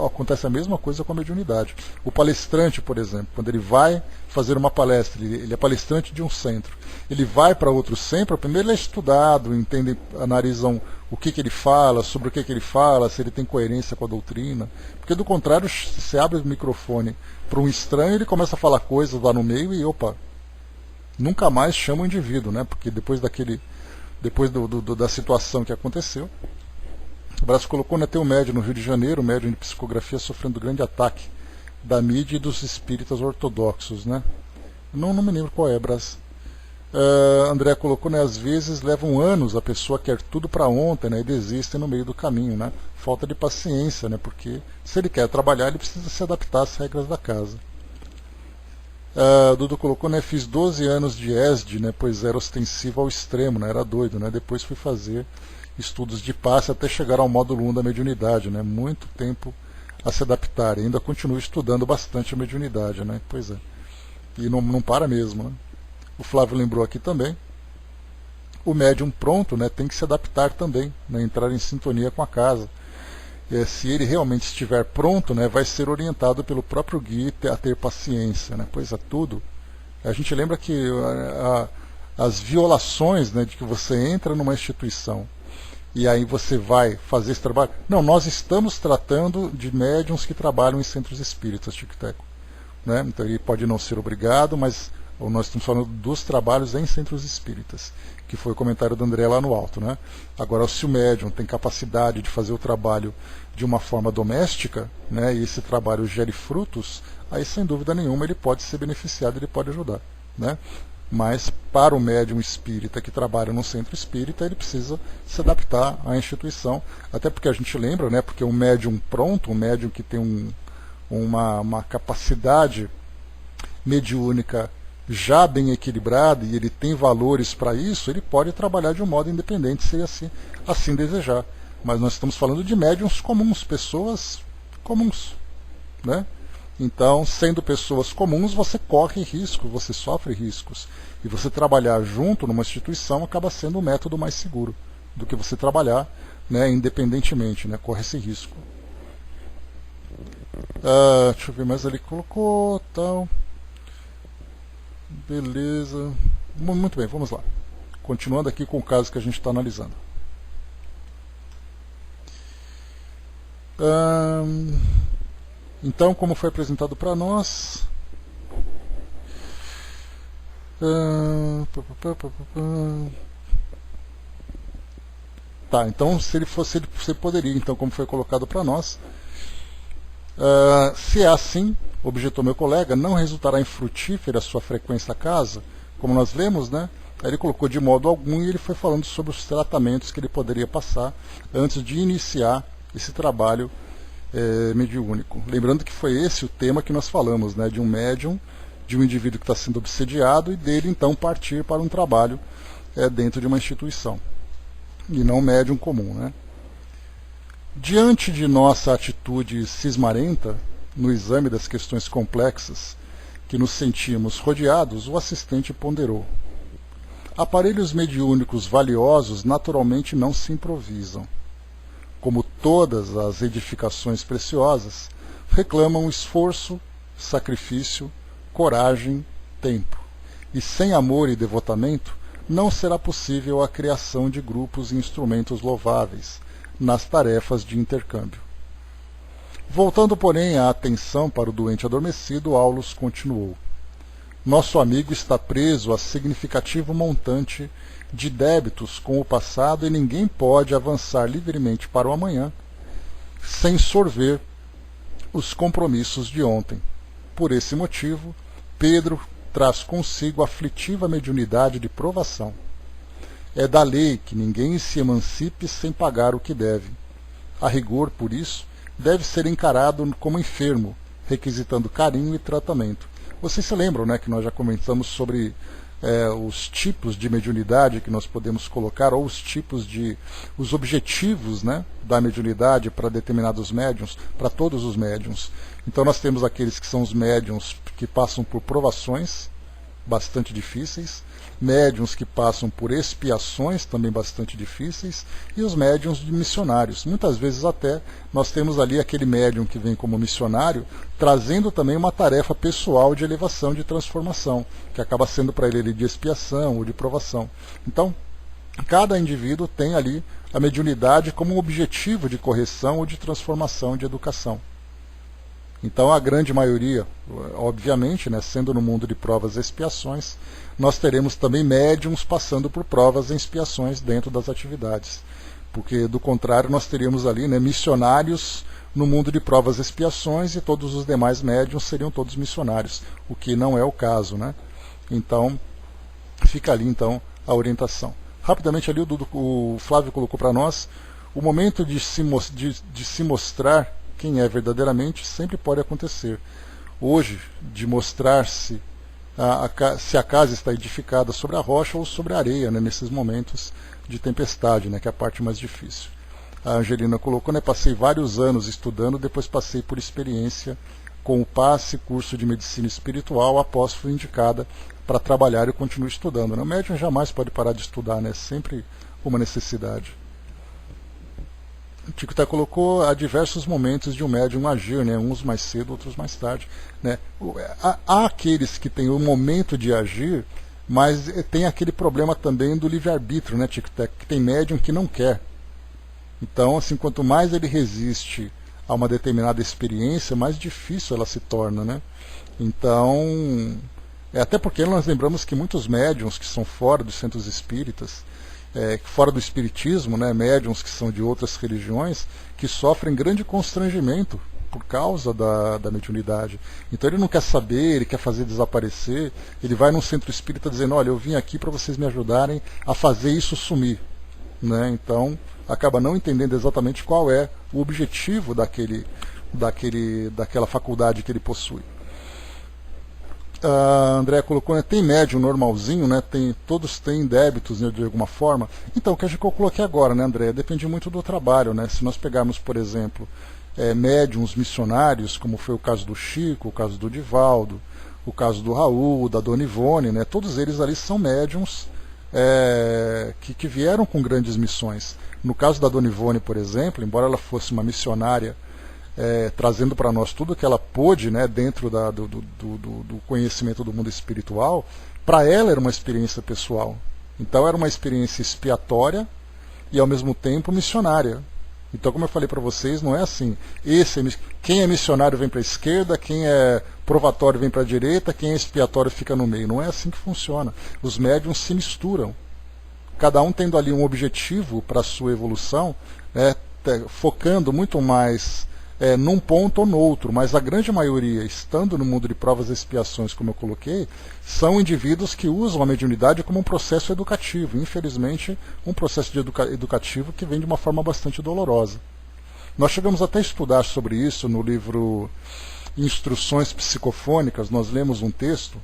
acontece a mesma coisa com a mediunidade. O palestrante, por exemplo, quando ele vai fazer uma palestra, ele é palestrante de um centro. Ele vai para outro centro, primeiro ele é estudado, entendem, analisam o que ele fala, sobre o que ele fala, se ele tem coerência com a doutrina. Porque do contrário, se você abre o microfone para um estranho, ele começa a falar coisas lá no meio e opa, nunca mais chama o indivíduo, né? Porque depois da situação que aconteceu, o Brás colocou, né, tem um médium no Rio de Janeiro, um médium de psicografia sofrendo grande ataque da mídia e dos espíritas ortodoxos, né? Não me lembro qual é, Brás. André colocou, né, às vezes levam anos, a pessoa quer tudo para ontem, né, e desiste no meio do caminho, né? Falta de paciência, né? Porque se ele quer trabalhar, ele precisa se adaptar às regras da casa. Dudu colocou, né, fiz 12 anos de ESD, né, pois era ostensivo ao extremo, né, era doido, né, depois fui fazer estudos de passe até chegar ao módulo 1 da mediunidade, né, muito tempo a se adaptar, e ainda continuo estudando bastante a mediunidade, né, pois é, e não para mesmo, né. O Flávio lembrou aqui também, o médium pronto, né, tem que se adaptar também, né, entrar em sintonia com a casa. Se ele realmente estiver pronto, né, vai ser orientado pelo próprio guia a ter paciência, né, pois é tudo. A gente lembra que as violações, né, de que você entra numa instituição e aí você vai fazer esse trabalho. Não, nós estamos tratando de médiums que trabalham em centros espíritas, Tic-Teco, né? Então ele pode não ser obrigado, mas nós estamos falando dos trabalhos em centros espíritas, que foi o comentário do André lá no alto, né? Agora, se o médium tem capacidade de fazer o trabalho de uma forma doméstica, né, e esse trabalho gere frutos, aí sem dúvida nenhuma ele pode ser beneficiado, ele pode ajudar, né? Mas para o médium espírita que trabalha no centro espírita, ele precisa se adaptar à instituição, até porque a gente lembra, né, porque um médium pronto, um médium que tem uma capacidade mediúnica já bem equilibrado e ele tem valores para isso, ele pode trabalhar de um modo independente se ele assim desejar. Mas nós estamos falando de médiums comuns, pessoas comuns, né? Então, sendo pessoas comuns, você corre risco, você sofre riscos. E você trabalhar junto numa instituição acaba sendo o método mais seguro do que você trabalhar, né, independentemente, né? Corre esse risco. Deixa eu ver mais ali, colocou, tal... Beleza. Muito bem, vamos lá. Continuando aqui com o caso que a gente está analisando. Então, como foi apresentado para nós... Tá, então se ele fosse, você poderia, então, como foi colocado para nós... se é assim, objetou meu colega, não resultará em frutífera a sua frequência à casa, como nós lemos, né? Aí ele colocou de modo algum e ele foi falando sobre os tratamentos que ele poderia passar antes de iniciar esse trabalho mediúnico. Lembrando que foi esse o tema que nós falamos, né? De um médium de um indivíduo que está sendo obsediado e dele então partir para um trabalho dentro de uma instituição, e não médium comum, né? Diante de nossa atitude cismarenta, no exame das questões complexas que nos sentimos rodeados, o assistente ponderou: aparelhos mediúnicos valiosos naturalmente não se improvisam. Como todas as edificações preciosas, reclamam esforço, sacrifício, coragem, tempo. E sem amor e devotamento, não será possível a criação de grupos e instrumentos louváveis nas tarefas de intercâmbio. Voltando, porém, a atenção para o doente adormecido, Aulus continuou: nosso amigo está preso a significativo montante de débitos com o passado e ninguém pode avançar livremente para o amanhã sem sorver os compromissos de ontem. Por esse motivo, Pedro traz consigo a aflitiva mediunidade de provação. É da lei que ninguém se emancipe sem pagar o que deve. A rigor, por isso, deve ser encarado como enfermo, requisitando carinho e tratamento. Vocês se lembram, né, que nós já comentamos sobre os tipos de mediunidade que nós podemos colocar, ou os objetivos, né, da mediunidade para determinados médiuns, para todos os médiuns. Então nós temos aqueles que são os médiuns que passam por provações bastante difíceis, médiuns que passam por expiações também bastante difíceis, e os médiuns de missionários. Muitas vezes até nós temos ali aquele médium que vem como missionário, trazendo também uma tarefa pessoal de elevação, de transformação, que acaba sendo para ele de expiação ou de provação. Então, cada indivíduo tem ali a mediunidade como um objetivo de correção ou de transformação, de educação. Então a grande maioria, obviamente, né, sendo no mundo de provas e expiações, nós teremos também médiums passando por provas e expiações dentro das atividades. Porque do contrário nós teríamos ali, né, missionários no mundo de provas e expiações e todos os demais médiums seriam todos missionários, o que não é o caso, né? Então fica ali então a orientação. Rapidamente ali o Flávio colocou para nós: o momento de se mostrar quem é verdadeiramente sempre pode acontecer. Hoje, de mostrar-se se a casa está edificada sobre a rocha ou sobre a areia, né, nesses momentos de tempestade, né, que é a parte mais difícil. A Angelina colocou, né, passei vários anos estudando, depois passei por experiência com o passe curso de medicina espiritual, após fui indicada para trabalhar e continuo estudando. Né? O médium jamais pode parar de estudar, né, sempre uma necessidade. O Tico colocou há diversos momentos de um médium agir, né? Uns mais cedo, outros mais tarde. Né? Há aqueles que têm o momento de agir, mas tem aquele problema também do livre-arbítrio, né, Tico? Que tem médium que não quer. Então, assim, quanto mais ele resiste a uma determinada experiência, mais difícil ela se torna. Né? Então, até porque nós lembramos que muitos médiums que são fora dos centros espíritas, fora do espiritismo, né, médiuns que são de outras religiões, que sofrem grande constrangimento por causa da mediunidade. Então ele não quer saber, ele quer fazer desaparecer, ele vai num centro espírita dizendo: olha, eu vim aqui para vocês me ajudarem a fazer isso sumir. Né? Então acaba não entendendo exatamente qual é o objetivo daquela faculdade que ele possui. A André colocou, né, tem médium normalzinho, né, todos têm débitos, né, de alguma forma. Então, o que eu coloquei agora, né, André, depende muito do trabalho. Né? Se nós pegarmos, por exemplo, médiums missionários, como foi o caso do Chico, o caso do Divaldo, o caso do Raul, da Dona Ivone, né, todos eles ali são médiums que vieram com grandes missões. No caso da Dona Ivone, por exemplo, embora ela fosse uma missionária, trazendo para nós tudo que ela pôde, né, dentro do conhecimento do mundo espiritual, para ela era uma experiência pessoal. Então era uma experiência expiatória e ao mesmo tempo missionária. Então, como eu falei para vocês, não é assim: quem é missionário vem para a esquerda, quem é provatório vem para a direita, quem é expiatório fica no meio. Não é assim que funciona. Os médiuns se misturam, cada um tendo ali um objetivo para a sua evolução, né, focando muito mais num ponto ou no outro, mas a grande maioria, estando no mundo de provas e expiações, como eu coloquei, são indivíduos que usam a mediunidade como um processo educativo. Infelizmente, um processo educativo que vem de uma forma bastante dolorosa. Nós chegamos até a estudar sobre isso no livro Instruções Psicofônicas, nós lemos um texto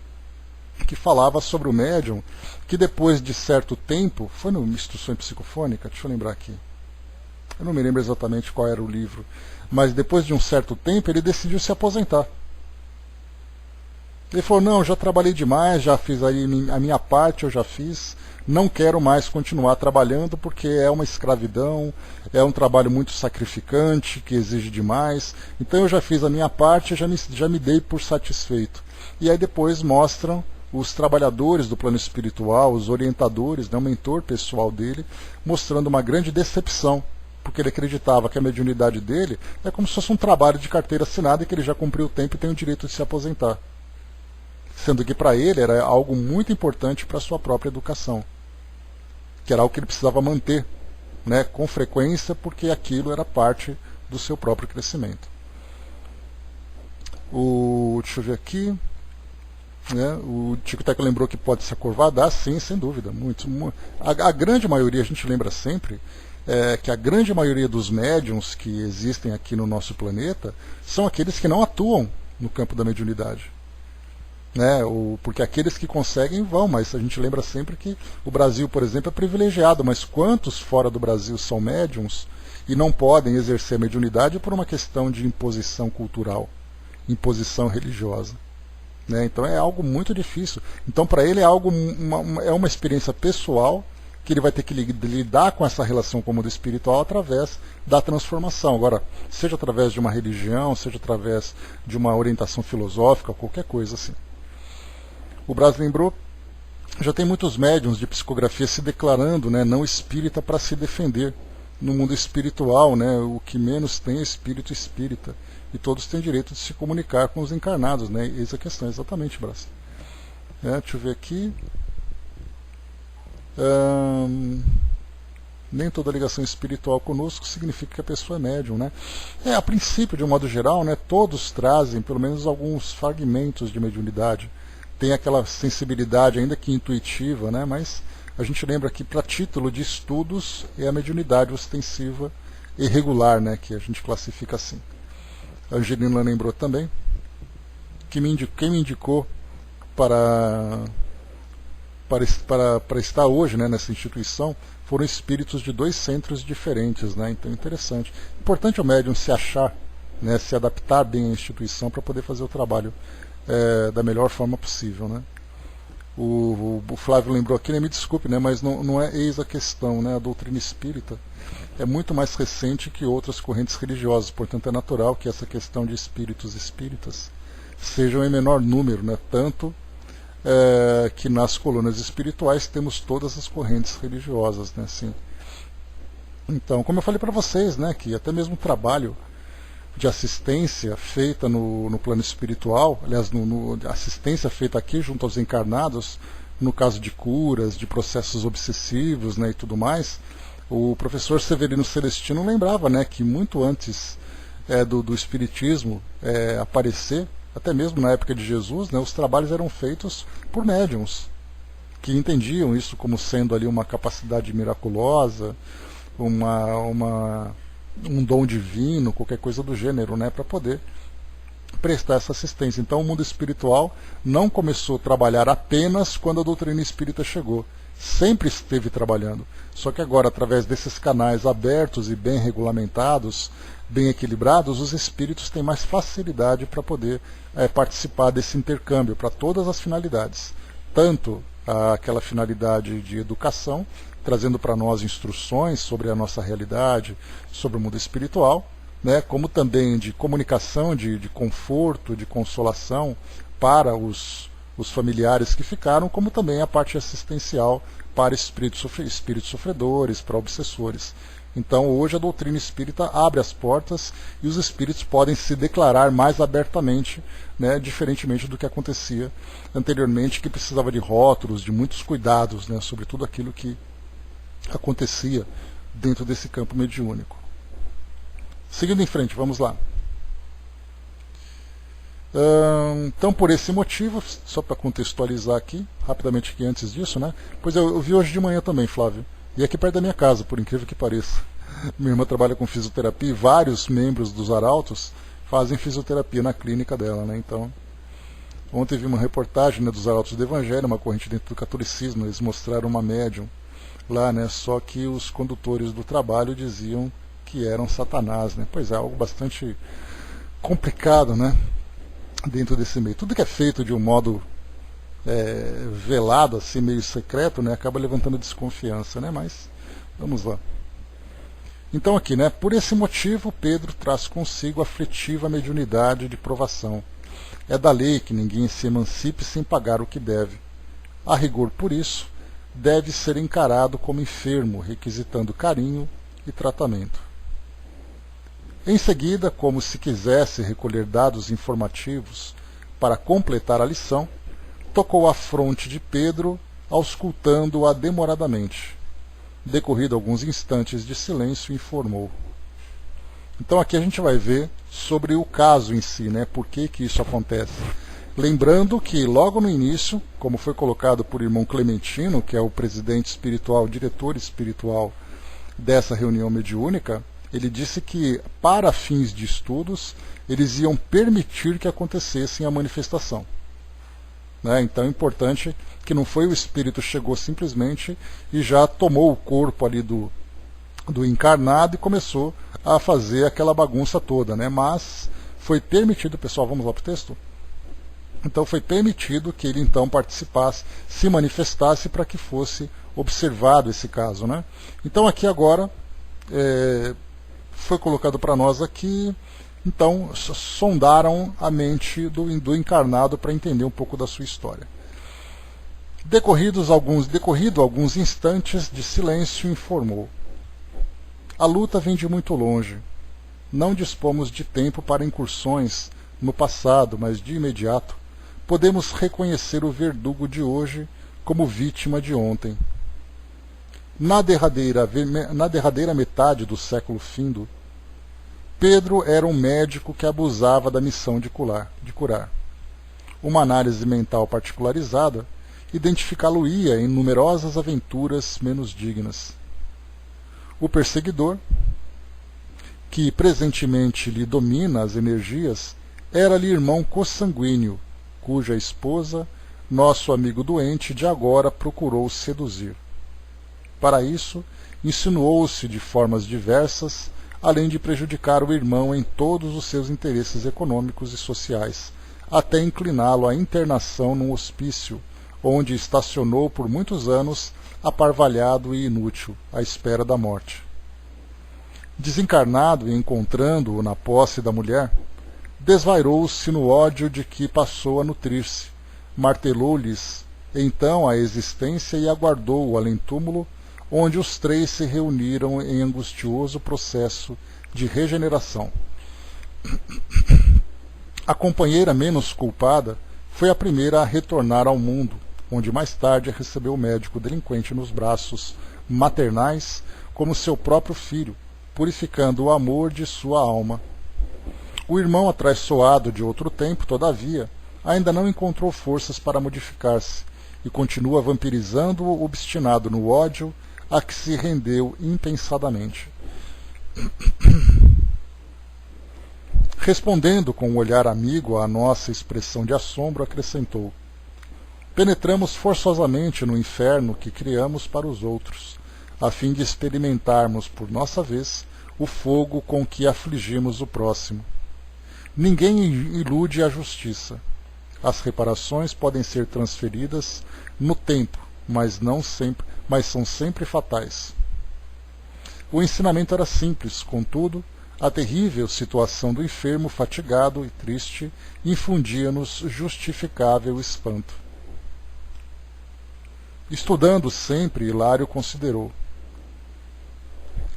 que falava sobre o médium, que depois de certo tempo, foi no Instrução Psicofônica, deixa eu lembrar aqui, eu não me lembro exatamente qual era o livro, mas depois de um certo tempo ele decidiu se aposentar. Ele falou, não, já trabalhei demais, já fiz aí a minha parte, eu já fiz, não quero mais continuar trabalhando porque é uma escravidão, é um trabalho muito sacrificante, que exige demais, então eu já fiz a minha parte, já me dei por satisfeito. E aí depois mostram os trabalhadores do plano espiritual, os orientadores, né, o mentor pessoal dele, mostrando uma grande decepção, porque ele acreditava que a mediunidade dele é como se fosse um trabalho de carteira assinada e que ele já cumpriu o tempo e tem o direito de se aposentar. Sendo que para ele era algo muito importante para a sua própria educação, que era algo que ele precisava manter, né, com frequência, porque aquilo era parte do seu próprio crescimento. Deixa eu ver aqui, né, o Tico Teco lembrou que pode se acurvadar, sim, sem dúvida. A grande maioria, a gente lembra sempre, que a grande maioria dos médiums que existem aqui no nosso planeta são aqueles que não atuam no campo da mediunidade. Né, porque aqueles que conseguem vão, mas a gente lembra sempre que o Brasil, por exemplo, é privilegiado, mas quantos fora do Brasil são médiums e não podem exercer a mediunidade por uma questão de imposição cultural, imposição religiosa, né? Então é algo muito difícil. Então para ele é uma experiência pessoal que ele vai ter que lidar com essa relação com o mundo espiritual através da transformação. Agora, seja através de uma religião, seja através de uma orientação filosófica, qualquer coisa assim. O Braz lembrou, já tem muitos médiuns de psicografia se declarando, né, não espírita para se defender. No mundo espiritual, né, o que menos tem é espírito espírita. E todos têm direito de se comunicar com os encarnados. Né? Eis a questão, exatamente, Braz. Deixa eu ver aqui. Nem toda ligação espiritual conosco significa que a pessoa é médium, né? A princípio, de um modo geral, né, todos trazem pelo menos alguns fragmentos de mediunidade. Tem aquela sensibilidade ainda que intuitiva, né, mas a gente lembra que para título de estudos é a mediunidade ostensiva e regular, né, que a gente classifica assim. A Angelina lembrou também que quem me indicou para estar hoje, né, nessa instituição foram espíritos de 2 centros diferentes, né, então é interessante. Importante o médium se achar, né, se adaptar bem à instituição para poder fazer o trabalho da melhor forma possível, né. O Flávio lembrou aqui, né, me desculpe, né, mas não é eis a questão, né, a doutrina espírita é muito mais recente que outras correntes religiosas, portanto é natural que essa questão de espíritos espíritas sejam em menor número, né, tanto que nas colunas espirituais temos todas as correntes religiosas, né, assim. Então, como eu falei para vocês, né, que até mesmo o trabalho de assistência feita no plano espiritual, aliás, assistência feita aqui junto aos encarnados, no caso de curas, de processos obsessivos, né, e tudo mais, o professor Severino Celestino lembrava, né, que muito antes do Espiritismo aparecer, até mesmo na época de Jesus, né, os trabalhos eram feitos por médiuns, que entendiam isso como sendo ali uma capacidade miraculosa, um dom divino, qualquer coisa do gênero, né, para poder prestar essa assistência. Então o mundo espiritual não começou a trabalhar apenas quando a doutrina espírita chegou. Sempre esteve trabalhando. Só que agora, através desses canais abertos e bem regulamentados, bem equilibrados, os espíritos têm mais facilidade para poder participar desse intercâmbio para todas as finalidades. Tanto aquela finalidade de educação, trazendo para nós instruções sobre a nossa realidade, sobre o mundo espiritual, né, como também de comunicação, de conforto, de consolação para os familiares que ficaram, como também a parte assistencial para espíritos sofredores, para obsessores. Então hoje a doutrina espírita abre as portas e os espíritos podem se declarar mais abertamente, né, diferentemente do que acontecia anteriormente, que precisava de rótulos, de muitos cuidados, né, sobre tudo aquilo que acontecia dentro desse campo mediúnico. Seguindo em frente, vamos lá. Então, por esse motivo, só para contextualizar aqui, rapidamente aqui antes disso, né? Pois eu vi hoje de manhã também, Flávio, e aqui perto da minha casa, por incrível que pareça. Minha irmã trabalha com fisioterapia e vários membros dos arautos fazem fisioterapia na clínica dela, né? Então, ontem vi uma reportagem, né, dos Arautos do Evangelho, uma corrente dentro do catolicismo. Eles mostraram uma médium lá, né? Só que os condutores do trabalho diziam que eram Satanás, né? Pois é, algo bastante complicado, né? Dentro desse meio. Tudo que é feito de um modo velado, assim, meio secreto, né? Acaba levantando desconfiança, né? Mas vamos lá. Então aqui, né? Por esse motivo, Pedro traz consigo a aflitiva mediunidade de provação. É da lei que ninguém se emancipe sem pagar o que deve. A rigor, por isso, deve ser encarado como enfermo, requisitando carinho e tratamento. Em seguida, como se quisesse recolher dados informativos para completar a lição, tocou a fronte de Pedro, auscultando-a demoradamente. Decorrido alguns instantes de silêncio, informou. Então aqui a gente vai ver sobre o caso em si, né? Por que isso acontece. Lembrando que logo no início, como foi colocado por irmão Clementino, que é o presidente espiritual, diretor espiritual dessa reunião mediúnica, ele disse que, para fins de estudos, eles iam permitir que acontecesse a manifestação. Né? Então é importante que não foi o espírito chegou simplesmente e já tomou o corpo ali do encarnado e começou a fazer aquela bagunça toda, né? Mas foi permitido, pessoal, vamos lá para o texto? Então foi permitido que ele então participasse, se manifestasse para que fosse observado esse caso, né? Então aqui agora foi colocado para nós aqui, então sondaram a mente do encarnado para entender um pouco da sua história. Decorrido alguns instantes de silêncio, informou. A luta vem de muito longe. Não dispomos de tempo para incursões no passado, mas de imediato podemos reconhecer o verdugo de hoje como vítima de ontem. Na derradeira metade do século findo, Pedro era um médico que abusava da missão de curar. Uma análise mental particularizada identificá-lo-ia em numerosas aventuras menos dignas. O perseguidor, que presentemente lhe domina as energias, era-lhe irmão consanguíneo, cuja esposa, nosso amigo doente, de agora procurou seduzir. Para isso, insinuou-se de formas diversas, além de prejudicar o irmão em todos os seus interesses econômicos e sociais, até incliná-lo à internação num hospício, onde estacionou por muitos anos, aparvalhado e inútil, à espera da morte. Desencarnado e encontrando-o na posse da mulher, desvairou-se no ódio de que passou a nutrir-se, martelou-lhes então a existência e aguardou o além-túmulo, onde os três se reuniram em angustioso processo de regeneração. A companheira menos culpada foi a primeira a retornar ao mundo, onde mais tarde recebeu o médico delinquente nos braços maternais como seu próprio filho, purificando o amor de sua alma. O irmão atraiçoado de outro tempo, todavia, ainda não encontrou forças para modificar-se e continua vampirizando-o, obstinado no ódio a que se rendeu impensadamente. Respondendo com um olhar amigo à nossa expressão de assombro, acrescentou: penetramos forçosamente no inferno que criamos para os outros, a fim de experimentarmos, por nossa vez, o fogo com que afligimos o próximo. Ninguém ilude a justiça. As reparações podem ser transferidas no tempo, mas são sempre fatais. O ensinamento era simples, contudo, a terrível situação do enfermo, fatigado e triste, infundia-nos justificável espanto. Estudando sempre, Hilário considerou: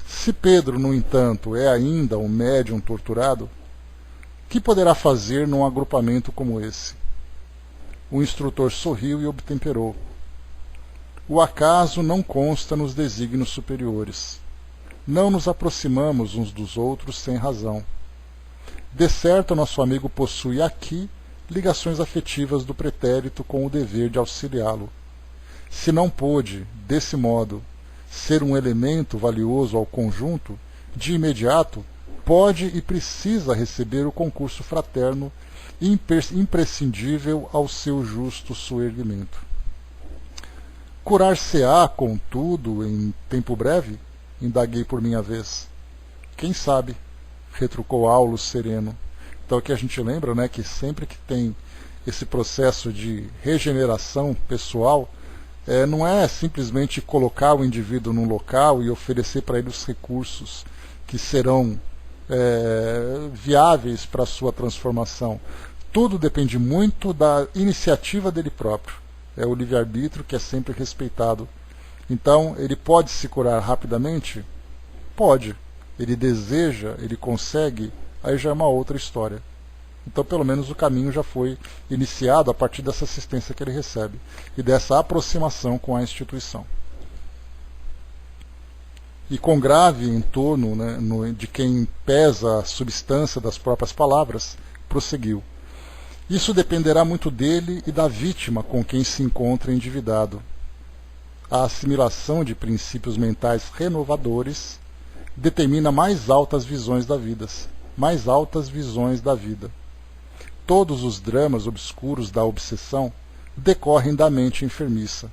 se Pedro, no entanto, é ainda um médium torturado, que poderá fazer num agrupamento como esse? O instrutor sorriu e obtemperou: o acaso não consta nos desígnios superiores. Não nos aproximamos uns dos outros sem razão. De certo, nosso amigo possui aqui ligações afetivas do pretérito com o dever de auxiliá-lo. Se não pôde, desse modo, ser um elemento valioso ao conjunto, de imediato, pode e precisa receber o concurso fraterno imprescindível ao seu justo soerguimento. Curar-se-á, contudo, em tempo breve? Indaguei por minha vez. Quem sabe? Retrucou Aulus sereno. Então aqui a gente lembra, né, que sempre que tem esse processo de regeneração pessoal, não é simplesmente colocar o indivíduo num local e oferecer para ele os recursos que serão viáveis para a sua transformação. Tudo depende muito da iniciativa dele próprio. É o livre-arbítrio que é sempre respeitado. Então, ele pode se curar rapidamente? Pode. Ele deseja, ele consegue, aí já é uma outra história. Então, pelo menos o caminho já foi iniciado a partir dessa assistência que ele recebe e dessa aproximação com a instituição. E com grave em torno, né, de quem pesa a substância das próprias palavras, prosseguiu. Isso dependerá muito dele e da vítima com quem se encontra endividado. A assimilação de princípios mentais renovadores determina mais altas visões da vida. Todos os dramas obscuros da obsessão decorrem da mente enfermiça.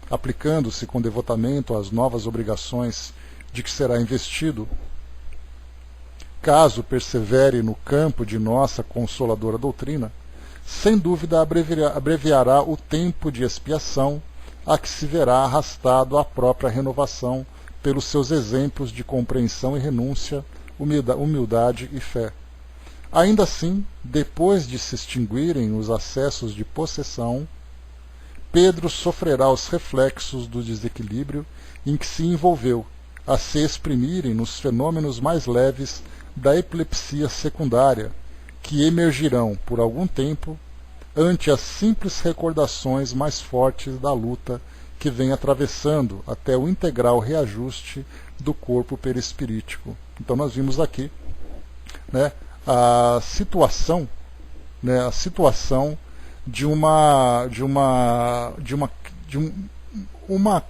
Aplicando-se com devotamento às novas obrigações de que será investido, caso persevere no campo de nossa consoladora doutrina, sem dúvida abreviará o tempo de expiação a que se verá arrastado à própria renovação pelos seus exemplos de compreensão e renúncia, humildade e fé. Ainda assim, depois de se extinguirem os acessos de possessão, Pedro sofrerá os reflexos do desequilíbrio em que se envolveu, a se exprimirem nos fenômenos mais leves da epilepsia secundária, que emergirão por algum tempo ante as simples recordações mais fortes da luta que vem atravessando até o integral reajuste do corpo perispirítico. Então nós vimos aqui, né, a situação de uma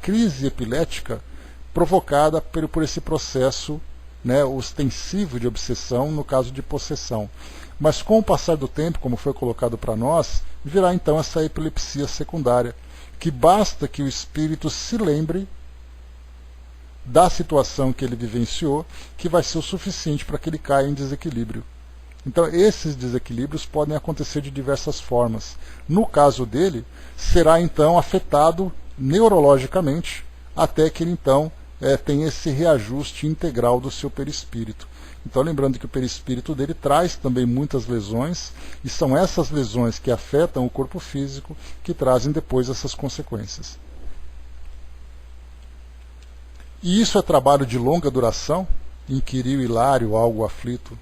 crise epilética provocada por esse processo, né, ostensivo de obsessão, no caso de possessão. Mas com o passar do tempo, como foi colocado para nós, virá então essa epilepsia secundária, que basta que o espírito se lembre da situação que ele vivenciou, que vai ser o suficiente para que ele caia em desequilíbrio. Então esses desequilíbrios podem acontecer de diversas formas. No caso dele, será então afetado neurologicamente, até que ele então tenha esse reajuste integral do seu perispírito. Então lembrando que o perispírito dele traz também muitas lesões, e são essas lesões que afetam o corpo físico que trazem depois essas consequências. E isso é trabalho de longa duração? Inquiriu Hilário, algo aflito.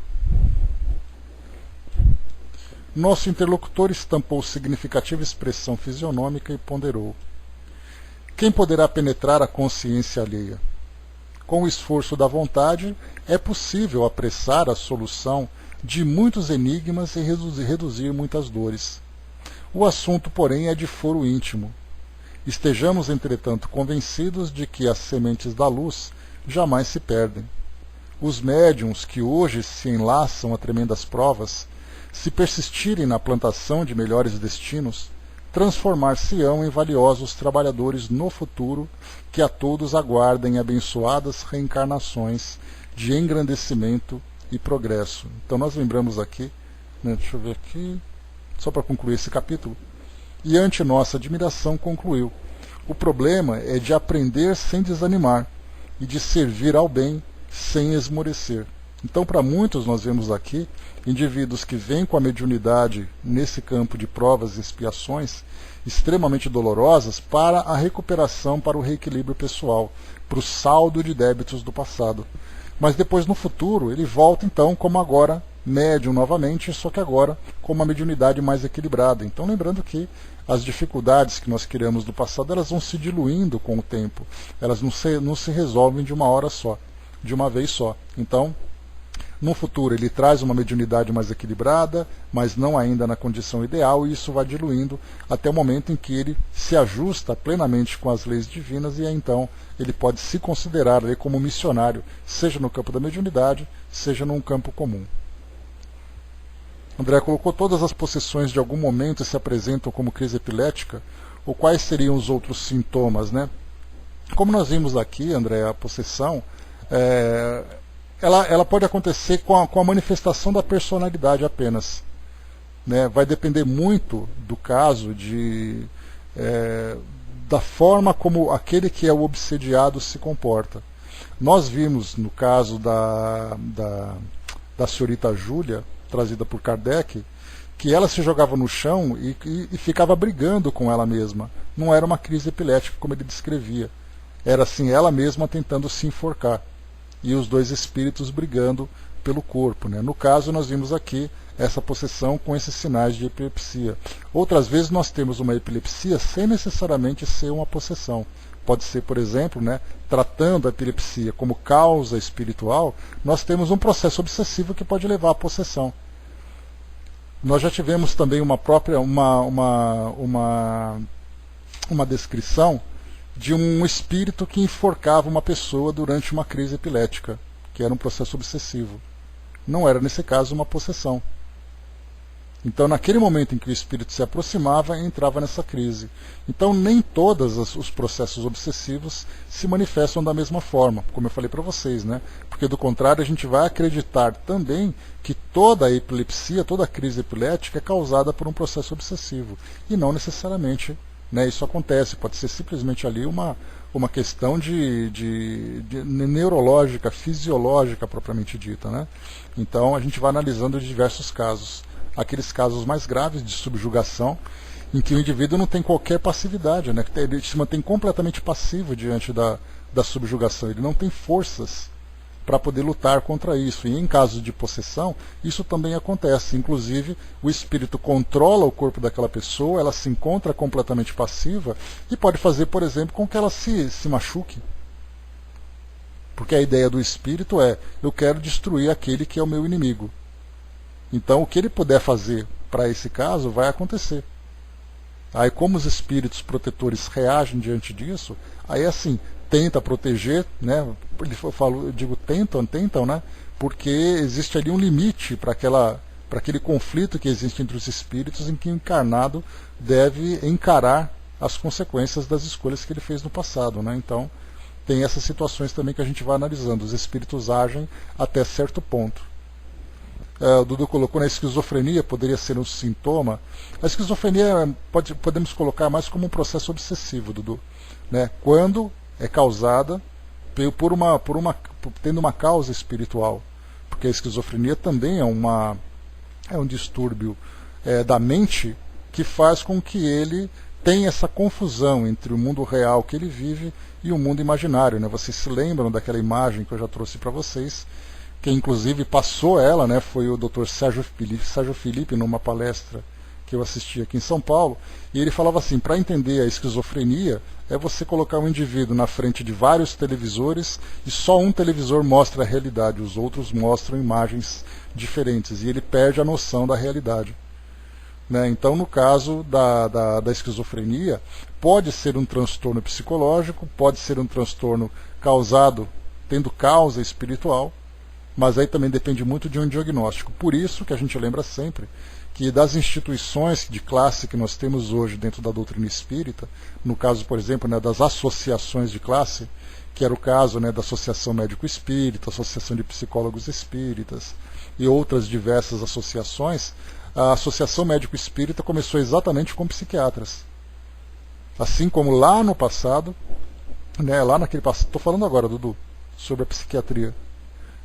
Nosso interlocutor estampou significativa expressão fisionômica e ponderou. Quem poderá penetrar a consciência alheia? Com o esforço da vontade, é possível apressar a solução de muitos enigmas e reduzir muitas dores. O assunto, porém, é de foro íntimo. Estejamos, entretanto, convencidos de que as sementes da luz jamais se perdem. Os médiuns que hoje se enlaçam a tremendas provas, se persistirem na plantação de melhores destinos, transformar-se-ão em valiosos trabalhadores no futuro, que a todos aguardem abençoadas reencarnações de engrandecimento e progresso. Então nós lembramos aqui, né, deixa eu ver aqui, só para concluir esse capítulo, e ante nossa admiração concluiu: o problema é de aprender sem desanimar e de servir ao bem sem esmorecer. Então, para muitos, nós vemos aqui indivíduos que vêm com a mediunidade nesse campo de provas e expiações extremamente dolorosas para a recuperação, para o reequilíbrio pessoal, para o saldo de débitos do passado. Mas depois, no futuro, ele volta, então, como agora, médium novamente, só que agora com uma mediunidade mais equilibrada. Então, lembrando que as dificuldades que nós criamos no passado, elas vão se diluindo com o tempo. Elas não se resolvem de uma hora só, de uma vez só. Então, No futuro ele traz uma mediunidade mais equilibrada, mas não ainda na condição ideal, e isso vai diluindo até o momento em que ele se ajusta plenamente com as leis divinas, e aí, então ele pode se considerar ali como missionário, seja no campo da mediunidade, seja num campo comum. André colocou: todas as possessões de algum momento se apresentam como crise epilética, ou quais seriam os outros sintomas, né? Como nós vimos aqui, André, a possessão, ela pode acontecer com a manifestação da personalidade apenas, né? Vai depender muito do caso, da forma como aquele que é o obsediado se comporta. Nós vimos no caso da senhorita Júlia, trazida por Kardec, que ela se jogava no chão e ficava brigando com ela mesma. Não era uma crise epilética como ele descrevia. Era assim, ela mesma tentando se enforcar. E os dois espíritos brigando pelo corpo, né? No caso, nós vimos aqui essa possessão com esses sinais de epilepsia. Outras vezes nós temos uma epilepsia sem necessariamente ser uma possessão. Pode ser, por exemplo, né, tratando a epilepsia como causa espiritual, nós temos um processo obsessivo que pode levar à possessão. Nós já tivemos também uma descrição de um espírito que enforcava uma pessoa durante uma crise epilética, que era um processo obsessivo. Não era, nesse caso, uma possessão. Então, naquele momento em que o espírito se aproximava, entrava nessa crise. Então, nem todos os processos obsessivos se manifestam da mesma forma, como eu falei para vocês, né? Porque, do contrário, a gente vai acreditar também que toda a epilepsia, toda a crise epilética é causada por um processo obsessivo. E não necessariamente, né, isso acontece. Pode ser simplesmente ali uma questão de neurológica, fisiológica, propriamente dita, né? Então, a gente vai analisando diversos casos. Aqueles casos mais graves de subjugação, em que o indivíduo não tem qualquer passividade, né? Ele se mantém completamente passivo diante da subjugação, ele não tem forças para poder lutar contra isso. E em casos de possessão, isso também acontece. Inclusive, o espírito controla o corpo daquela pessoa, ela se encontra completamente passiva e pode fazer, por exemplo, com que ela se machuque. Porque a ideia do espírito é: eu quero destruir aquele que é o meu inimigo. Então, o que ele puder fazer para esse caso vai acontecer. Aí, como os espíritos protetores reagem diante disso, aí assim, tenta proteger, né? Eu digo tentam, né? Porque existe ali um limite para aquele conflito que existe entre os espíritos, em que o encarnado deve encarar as consequências das escolhas que ele fez no passado, né? Então, tem essas situações também que a gente vai analisando. Os espíritos agem até certo ponto. O Dudu colocou: na esquizofrenia poderia ser um sintoma. A esquizofrenia podemos colocar mais como um processo obsessivo, Dudu, né? Quando é causada tendo uma causa espiritual, porque a esquizofrenia também é um distúrbio da mente, que faz com que ele tenha essa confusão entre o mundo real que ele vive e o mundo imaginário, né? Vocês se lembram daquela imagem que eu já trouxe para vocês? Quem inclusive passou ela, né, foi o Dr. Sérgio Felipe, numa palestra que eu assisti aqui em São Paulo, e ele falava assim: para entender a esquizofrenia, é você colocar um indivíduo na frente de vários televisores e só um televisor mostra a realidade, os outros mostram imagens diferentes, e ele perde a noção da realidade. Né? Então, no caso da esquizofrenia, pode ser um transtorno psicológico, pode ser um transtorno tendo causa espiritual, mas aí também depende muito de um diagnóstico. Por isso que a gente lembra sempre que das instituições de classe que nós temos hoje dentro da doutrina espírita, no caso, por exemplo, né, das associações de classe, que era o caso, né, da Associação Médico Espírita, Associação de Psicólogos Espíritas e outras diversas associações, a Associação Médico Espírita começou exatamente com psiquiatras. Assim como lá no passado, né, estou falando agora, Dudu, sobre a psiquiatria.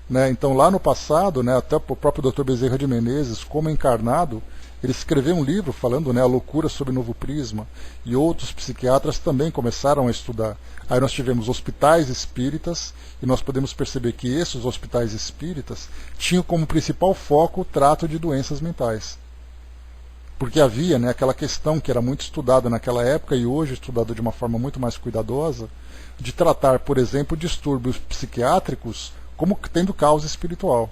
Né? Então, lá no passado, né, até o próprio Dr. Bezerra de Menezes, como encarnado, ele escreveu um livro falando, né, a loucura sob novo prisma, e outros psiquiatras também começaram a estudar. Aí nós tivemos hospitais espíritas, e nós podemos perceber que esses hospitais espíritas tinham como principal foco o trato de doenças mentais. Porque havia, né, aquela questão que era muito estudada naquela época e hoje estudada de uma forma muito mais cuidadosa, de tratar, por exemplo, distúrbios psiquiátricos como tendo causa espiritual.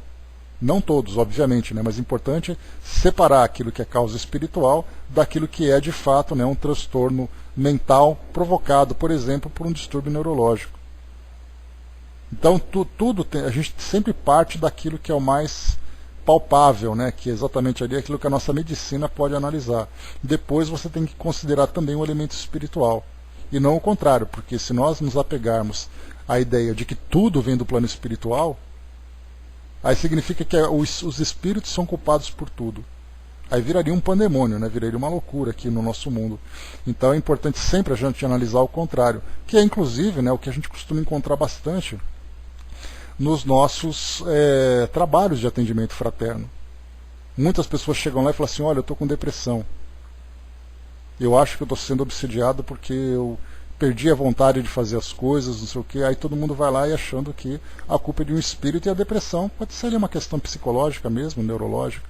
Não todos, obviamente, né? Mas é importante separar aquilo que é causa espiritual daquilo que é de fato, né, um transtorno mental provocado, por exemplo, por um distúrbio neurológico. Então a gente sempre parte daquilo que é o mais palpável, né, que é exatamente ali aquilo que a nossa medicina pode analisar. Depois você tem que considerar também o elemento espiritual. E não o contrário, porque se nós nos apegarmos à ideia de que tudo vem do plano espiritual, aí significa que os espíritos são culpados por tudo. Aí viraria um pandemônio, né? Viraria uma loucura aqui no nosso mundo. Então é importante sempre a gente analisar o contrário, que é inclusive, né, o que a gente costuma encontrar bastante nos nossos trabalhos de atendimento fraterno. Muitas pessoas chegam lá e falam assim, olha, eu estou com depressão. Eu acho que eu estou sendo obsidiado porque eu perdi a vontade de fazer as coisas, não sei o quê. Aí todo mundo vai lá e achando que a culpa é de um espírito, e a depressão pode ser uma questão psicológica mesmo, neurológica.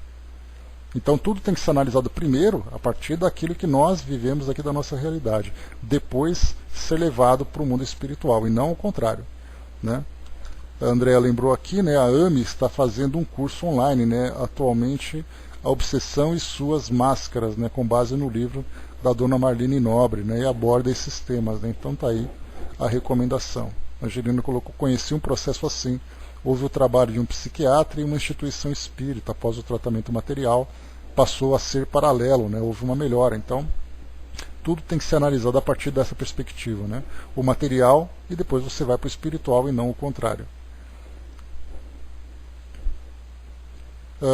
Então tudo tem que ser analisado primeiro a partir daquilo que nós vivemos aqui da nossa realidade. Depois ser levado para o mundo espiritual, e não o contrário, né? A Andrea lembrou aqui, né, a AME está fazendo um curso online, né, atualmente, A Obsessão e Suas Máscaras, né, com base no livro da dona Marlene Nobre, né, e aborda esses temas, né. Então está aí a recomendação. A Angelina colocou, conheci um processo assim, houve o trabalho de um psiquiatra e uma instituição espírita. Após o tratamento material, passou a ser paralelo, né, houve uma melhora. Então tudo tem que ser analisado a partir dessa perspectiva, né, o material, e depois você vai para o espiritual e não o contrário.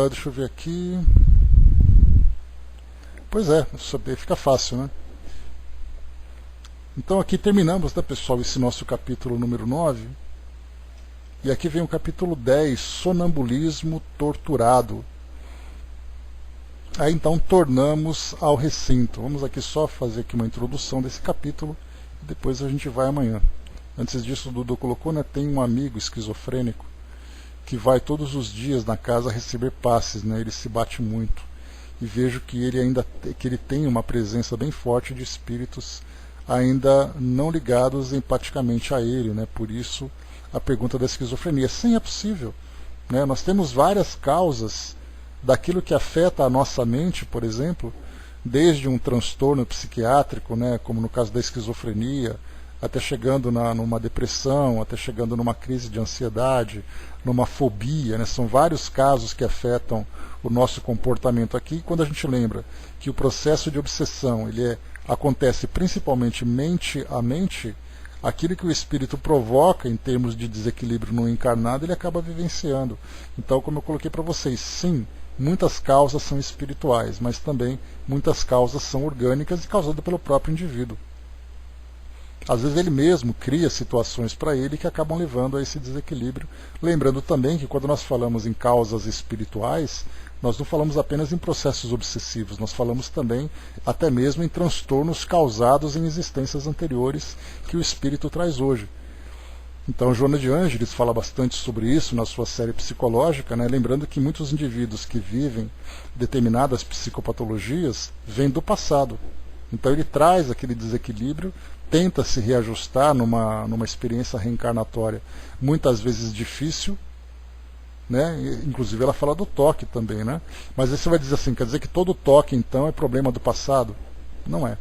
Deixa eu ver aqui. Pois é, saber fica fácil, né? Então aqui terminamos, né, pessoal, esse nosso capítulo número 9. E aqui vem o capítulo 10, Sonambulismo Torturado. Aí então tornamos ao recinto. Vamos aqui só fazer aqui uma introdução desse capítulo, e depois a gente vai amanhã. Antes disso, o Dudu colocou, né, tem um amigo esquizofrênico que vai todos os dias na casa receber passes, né? Ele se bate muito. E vejo que ele tem uma presença bem forte de espíritos ainda não ligados empaticamente a ele, né? Por isso a pergunta da esquizofrenia. Sim, é possível, né? Nós temos várias causas daquilo que afeta a nossa mente, por exemplo, desde um transtorno psiquiátrico, né? Como no caso da esquizofrenia, até chegando numa depressão, até chegando numa crise de ansiedade, numa fobia, né? São vários casos que afetam o nosso comportamento aqui. Quando a gente lembra que o processo de obsessão acontece principalmente mente a mente, aquilo que o espírito provoca em termos de desequilíbrio no encarnado, ele acaba vivenciando. Então, como eu coloquei para vocês, sim, muitas causas são espirituais, mas também muitas causas são orgânicas e causadas pelo próprio indivíduo. Às vezes ele mesmo cria situações para ele que acabam levando a esse desequilíbrio. Lembrando também que quando nós falamos em causas espirituais, nós não falamos apenas em processos obsessivos, nós falamos também até mesmo em transtornos causados em existências anteriores que o espírito traz hoje. Então Joana de Ângeles fala bastante sobre isso na sua série psicológica, né? Lembrando que muitos indivíduos que vivem determinadas psicopatologias vêm do passado. Então ele traz aquele desequilíbrio, tenta se reajustar numa experiência reencarnatória muitas vezes difícil, né? Inclusive ela fala do toque também, né? Mas aí você vai dizer assim, quer dizer que todo toque então é problema do passado? Não é.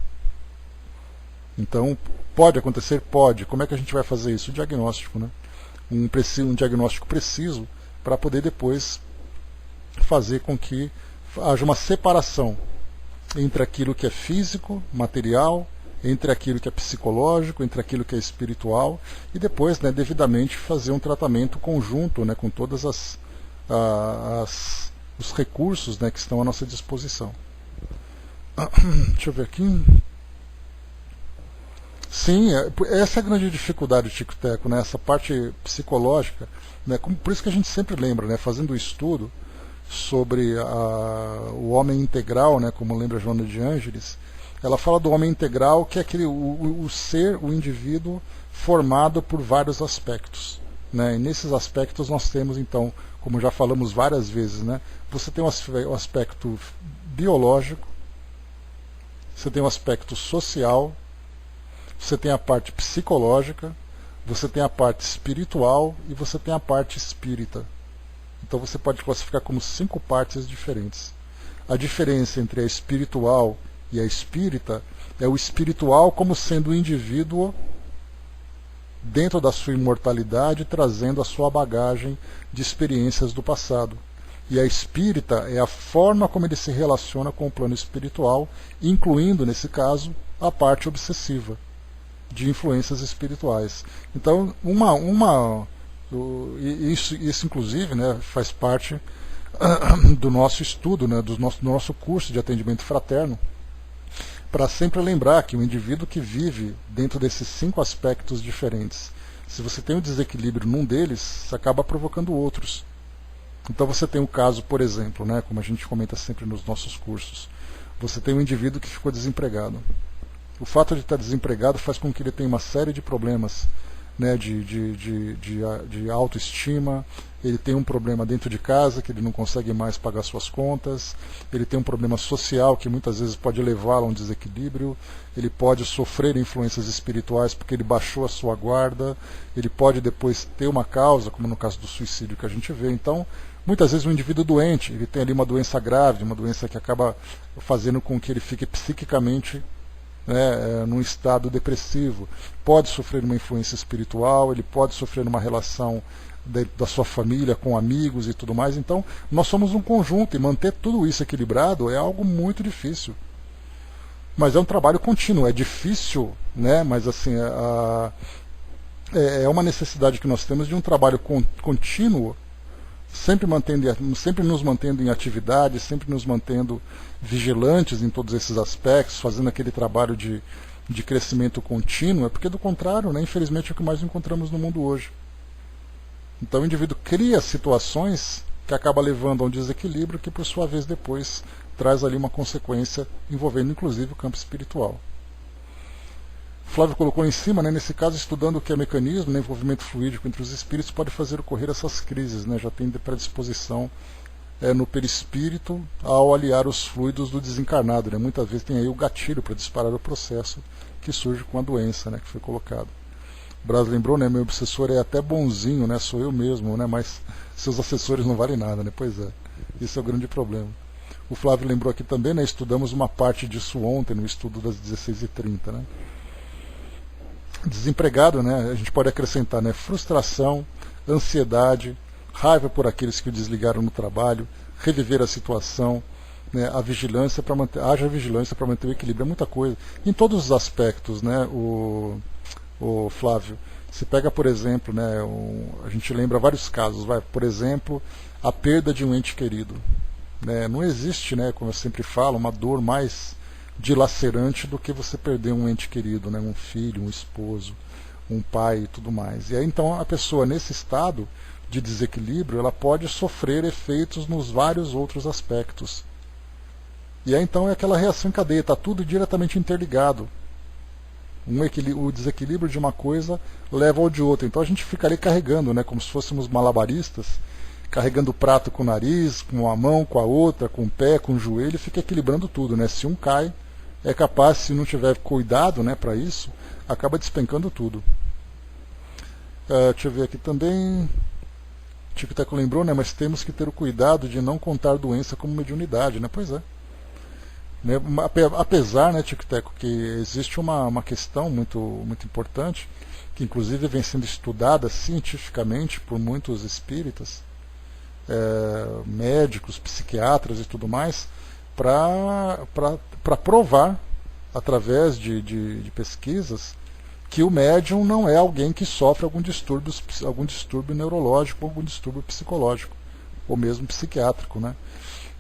Então pode acontecer? Pode. Como é que a gente vai fazer isso? O diagnóstico, né? Um diagnóstico preciso para poder depois fazer com que haja uma separação entre aquilo que é físico, material, entre aquilo que é psicológico, entre aquilo que é espiritual, e depois, né, devidamente fazer um tratamento conjunto, né, com todos os recursos, né, que estão à nossa disposição. Deixa eu ver aqui. Sim, essa é a grande dificuldade do Tico-Teco, né, essa parte psicológica, né, por isso que a gente sempre lembra, né, fazendo o estudo sobre o homem integral, né, como lembra Joana de Ângeles, ela fala do homem integral, que é o ser, o indivíduo formado por vários aspectos, né? E nesses aspectos nós temos, então, como já falamos várias vezes, né? Você tem o aspecto biológico, você tem o aspecto social, você tem a parte psicológica, você tem a parte espiritual e você tem a parte espírita. Então você pode classificar como 5 partes diferentes. A diferença entre a espiritual e a espírita é o espiritual como sendo o indivíduo dentro da sua imortalidade, trazendo a sua bagagem de experiências do passado. E a espírita é a forma como ele se relaciona com o plano espiritual, incluindo, nesse caso, a parte obsessiva de influências espirituais. Então, isso inclusive, né, faz parte do nosso estudo, né, do nosso curso de atendimento fraterno, para sempre lembrar que o indivíduo que vive dentro desses 5 aspectos diferentes, se você tem um desequilíbrio num deles, você acaba provocando outros. Então você tem o caso, por exemplo, né, como a gente comenta sempre nos nossos cursos, você tem um indivíduo que ficou desempregado. O fato de estar desempregado faz com que ele tenha uma série de problemas, né, de autoestima, ele tem um problema dentro de casa, que ele não consegue mais pagar suas contas, ele tem um problema social que muitas vezes pode levá-lo a um desequilíbrio, ele pode sofrer influências espirituais porque ele baixou a sua guarda, ele pode depois ter uma causa, como no caso do suicídio que a gente vê. Então, muitas vezes um indivíduo doente, ele tem ali uma doença grave, uma doença que acaba fazendo com que ele fique psiquicamente, né, num estado depressivo, pode sofrer uma influência espiritual, ele pode sofrer uma relação da sua família com amigos e tudo mais. Então nós somos um conjunto e manter tudo isso equilibrado é algo muito difícil, mas é um trabalho contínuo. É difícil, né, mas assim é uma necessidade que nós temos de um trabalho contínuo, sempre nos mantendo em atividade, sempre nos mantendo vigilantes em todos esses aspectos, fazendo aquele trabalho de crescimento contínuo, porque do contrário, né, infelizmente é o que mais encontramos no mundo hoje. Então o indivíduo cria situações que acaba levando a um desequilíbrio que por sua vez depois traz ali uma consequência envolvendo inclusive o campo espiritual. Flávio colocou em cima, né, nesse caso, estudando o que é mecanismo, né, envolvimento fluídico entre os espíritos, pode fazer ocorrer essas crises, né, já tem predisposição no perispírito ao aliar os fluidos do desencarnado. Né, muitas vezes tem aí o gatilho para disparar o processo que surge com a doença, né, que foi colocado. O Braz lembrou, né, meu obsessor é até bonzinho, né, sou eu mesmo, né, mas seus assessores não valem nada. Né, pois é, esse é o grande problema. O Flávio lembrou aqui também, né, estudamos uma parte disso ontem, no estudo das 16h30, né. Desempregado, né, a gente pode acrescentar, né, frustração, ansiedade, raiva por aqueles que o desligaram no trabalho, reviver a situação, né, a vigilância para manter, haja vigilância para manter o equilíbrio, é muita coisa. Em todos os aspectos, né, o Flávio, se pega, por exemplo, né, a gente lembra vários casos, por exemplo, a perda de um ente querido. Né, não existe, né, como eu sempre falo, uma dor mais dilacerante do que você perder um ente querido, né, um filho, um esposo, um pai e tudo mais. E aí então a pessoa nesse estado de desequilíbrio, ela pode sofrer efeitos nos vários outros aspectos. E aí então é aquela reação em cadeia, está tudo diretamente interligado. O desequilíbrio de uma coisa leva ao de outra. Então a gente fica ali carregando, né, como se fôssemos malabaristas, carregando o prato com o nariz, com a mão, com a outra, com o pé, com o joelho, e fica equilibrando tudo. Né? Se um cai, é capaz, se não tiver cuidado, né, para isso, acaba despencando tudo. Deixa eu ver aqui também. Tico Teco lembrou, né, mas temos que ter o cuidado de não contar doença como mediunidade. Né? Pois é. Né? Apesar, né, Tico Teco, que existe uma questão muito importante, que inclusive vem sendo estudada cientificamente por muitos espíritas, médicos, psiquiatras e tudo mais, para provar, através de pesquisas, que o médium não é alguém que sofre algum distúrbio neurológico, algum distúrbio psicológico, ou mesmo psiquiátrico, né?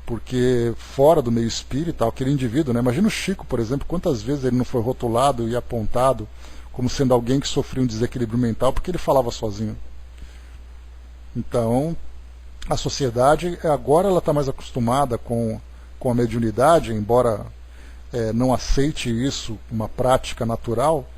Porque fora do meio espírita, aquele indivíduo, né? Imagina o Chico, por exemplo, quantas vezes ele não foi rotulado e apontado como sendo alguém que sofria um desequilíbrio mental porque ele falava sozinho. Então, a sociedade agora ela está mais acostumada com a mediunidade, embora não aceite isso, uma prática natural,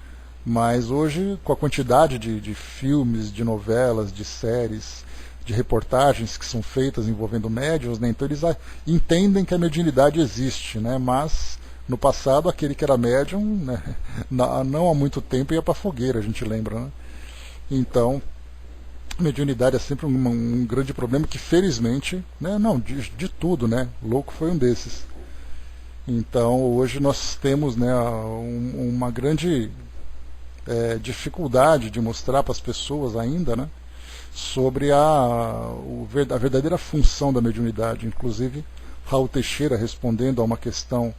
mas hoje, com a quantidade de filmes, de novelas, de séries, de reportagens que são feitas envolvendo médiuns, né, então eles entendem que a mediunidade existe, né, mas no passado aquele que era médium, né, não há muito tempo ia para a fogueira, a gente lembra. Né? Então, mediunidade é sempre um grande problema que, felizmente, né, não, de tudo, né, louco foi um desses. Então, hoje nós temos, né, uma grande dificuldade de mostrar para as pessoas ainda, né, sobre a verdadeira função da mediunidade. Inclusive, Raul Teixeira, respondendo a uma questão,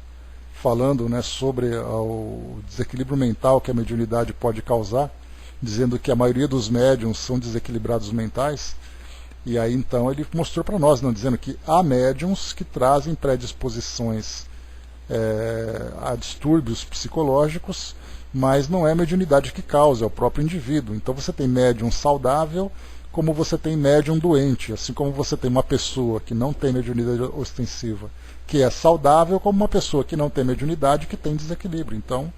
falando, né, sobre o desequilíbrio mental que a mediunidade pode causar, dizendo que a maioria dos médiums são desequilibrados mentais, e aí então ele mostrou para nós, não, dizendo que há médiums que trazem predisposições a distúrbios psicológicos, mas não é a mediunidade que causa, é o próprio indivíduo. Então você tem médium saudável, como você tem médium doente, assim como você tem uma pessoa que não tem mediunidade ostensiva, que é saudável, como uma pessoa que não tem mediunidade, que tem desequilíbrio. Então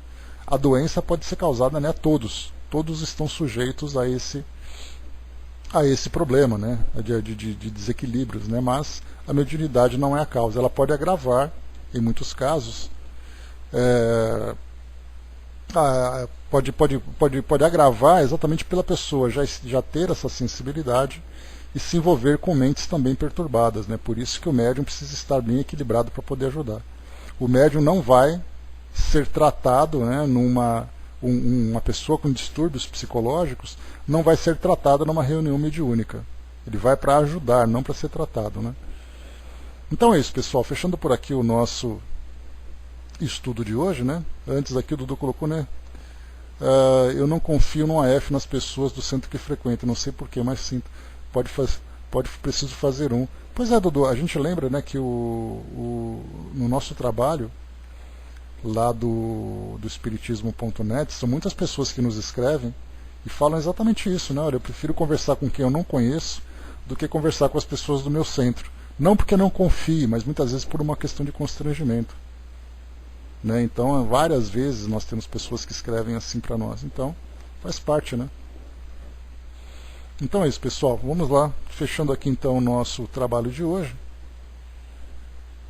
a doença pode ser causada, né, a todos. Todos estão sujeitos a esse problema, né, de desequilíbrios, né, mas a mediunidade não é a causa. Ela pode agravar, em muitos casos, pode agravar exatamente pela pessoa já ter essa sensibilidade e se envolver com mentes também perturbadas, né, por isso que o médium precisa estar bem equilibrado para poder ajudar. O médium não vai ser tratado, né, uma pessoa com distúrbios psicológicos não vai ser tratada numa reunião mediúnica. Ele vai para ajudar, não para ser tratado, né? Então é isso, pessoal. Fechando por aqui o nosso estudo de hoje, né? Antes aqui o Dudu colocou, né? Eu não confio no AF nas pessoas do centro que frequentam. Não sei porquê, mas sim, preciso fazer um. Pois é, Dudu, a gente lembra, né, que no nosso trabalho lá do espiritismo.net, são muitas pessoas que nos escrevem e falam exatamente isso, né? Olha, eu prefiro conversar com quem eu não conheço do que conversar com as pessoas do meu centro. Não porque não confie, mas muitas vezes por uma questão de constrangimento, né? Então, várias vezes nós temos pessoas que escrevem assim para nós. Então, faz parte, né? Então é isso, pessoal. Vamos lá, fechando aqui então o nosso trabalho de hoje.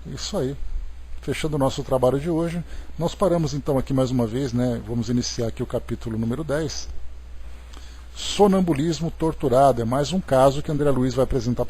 Isso aí. Fechando o nosso trabalho de hoje, nós paramos então aqui mais uma vez, né? Vamos iniciar aqui o capítulo número 10. Sonambulismo torturado, é mais um caso que André Luiz vai apresentar para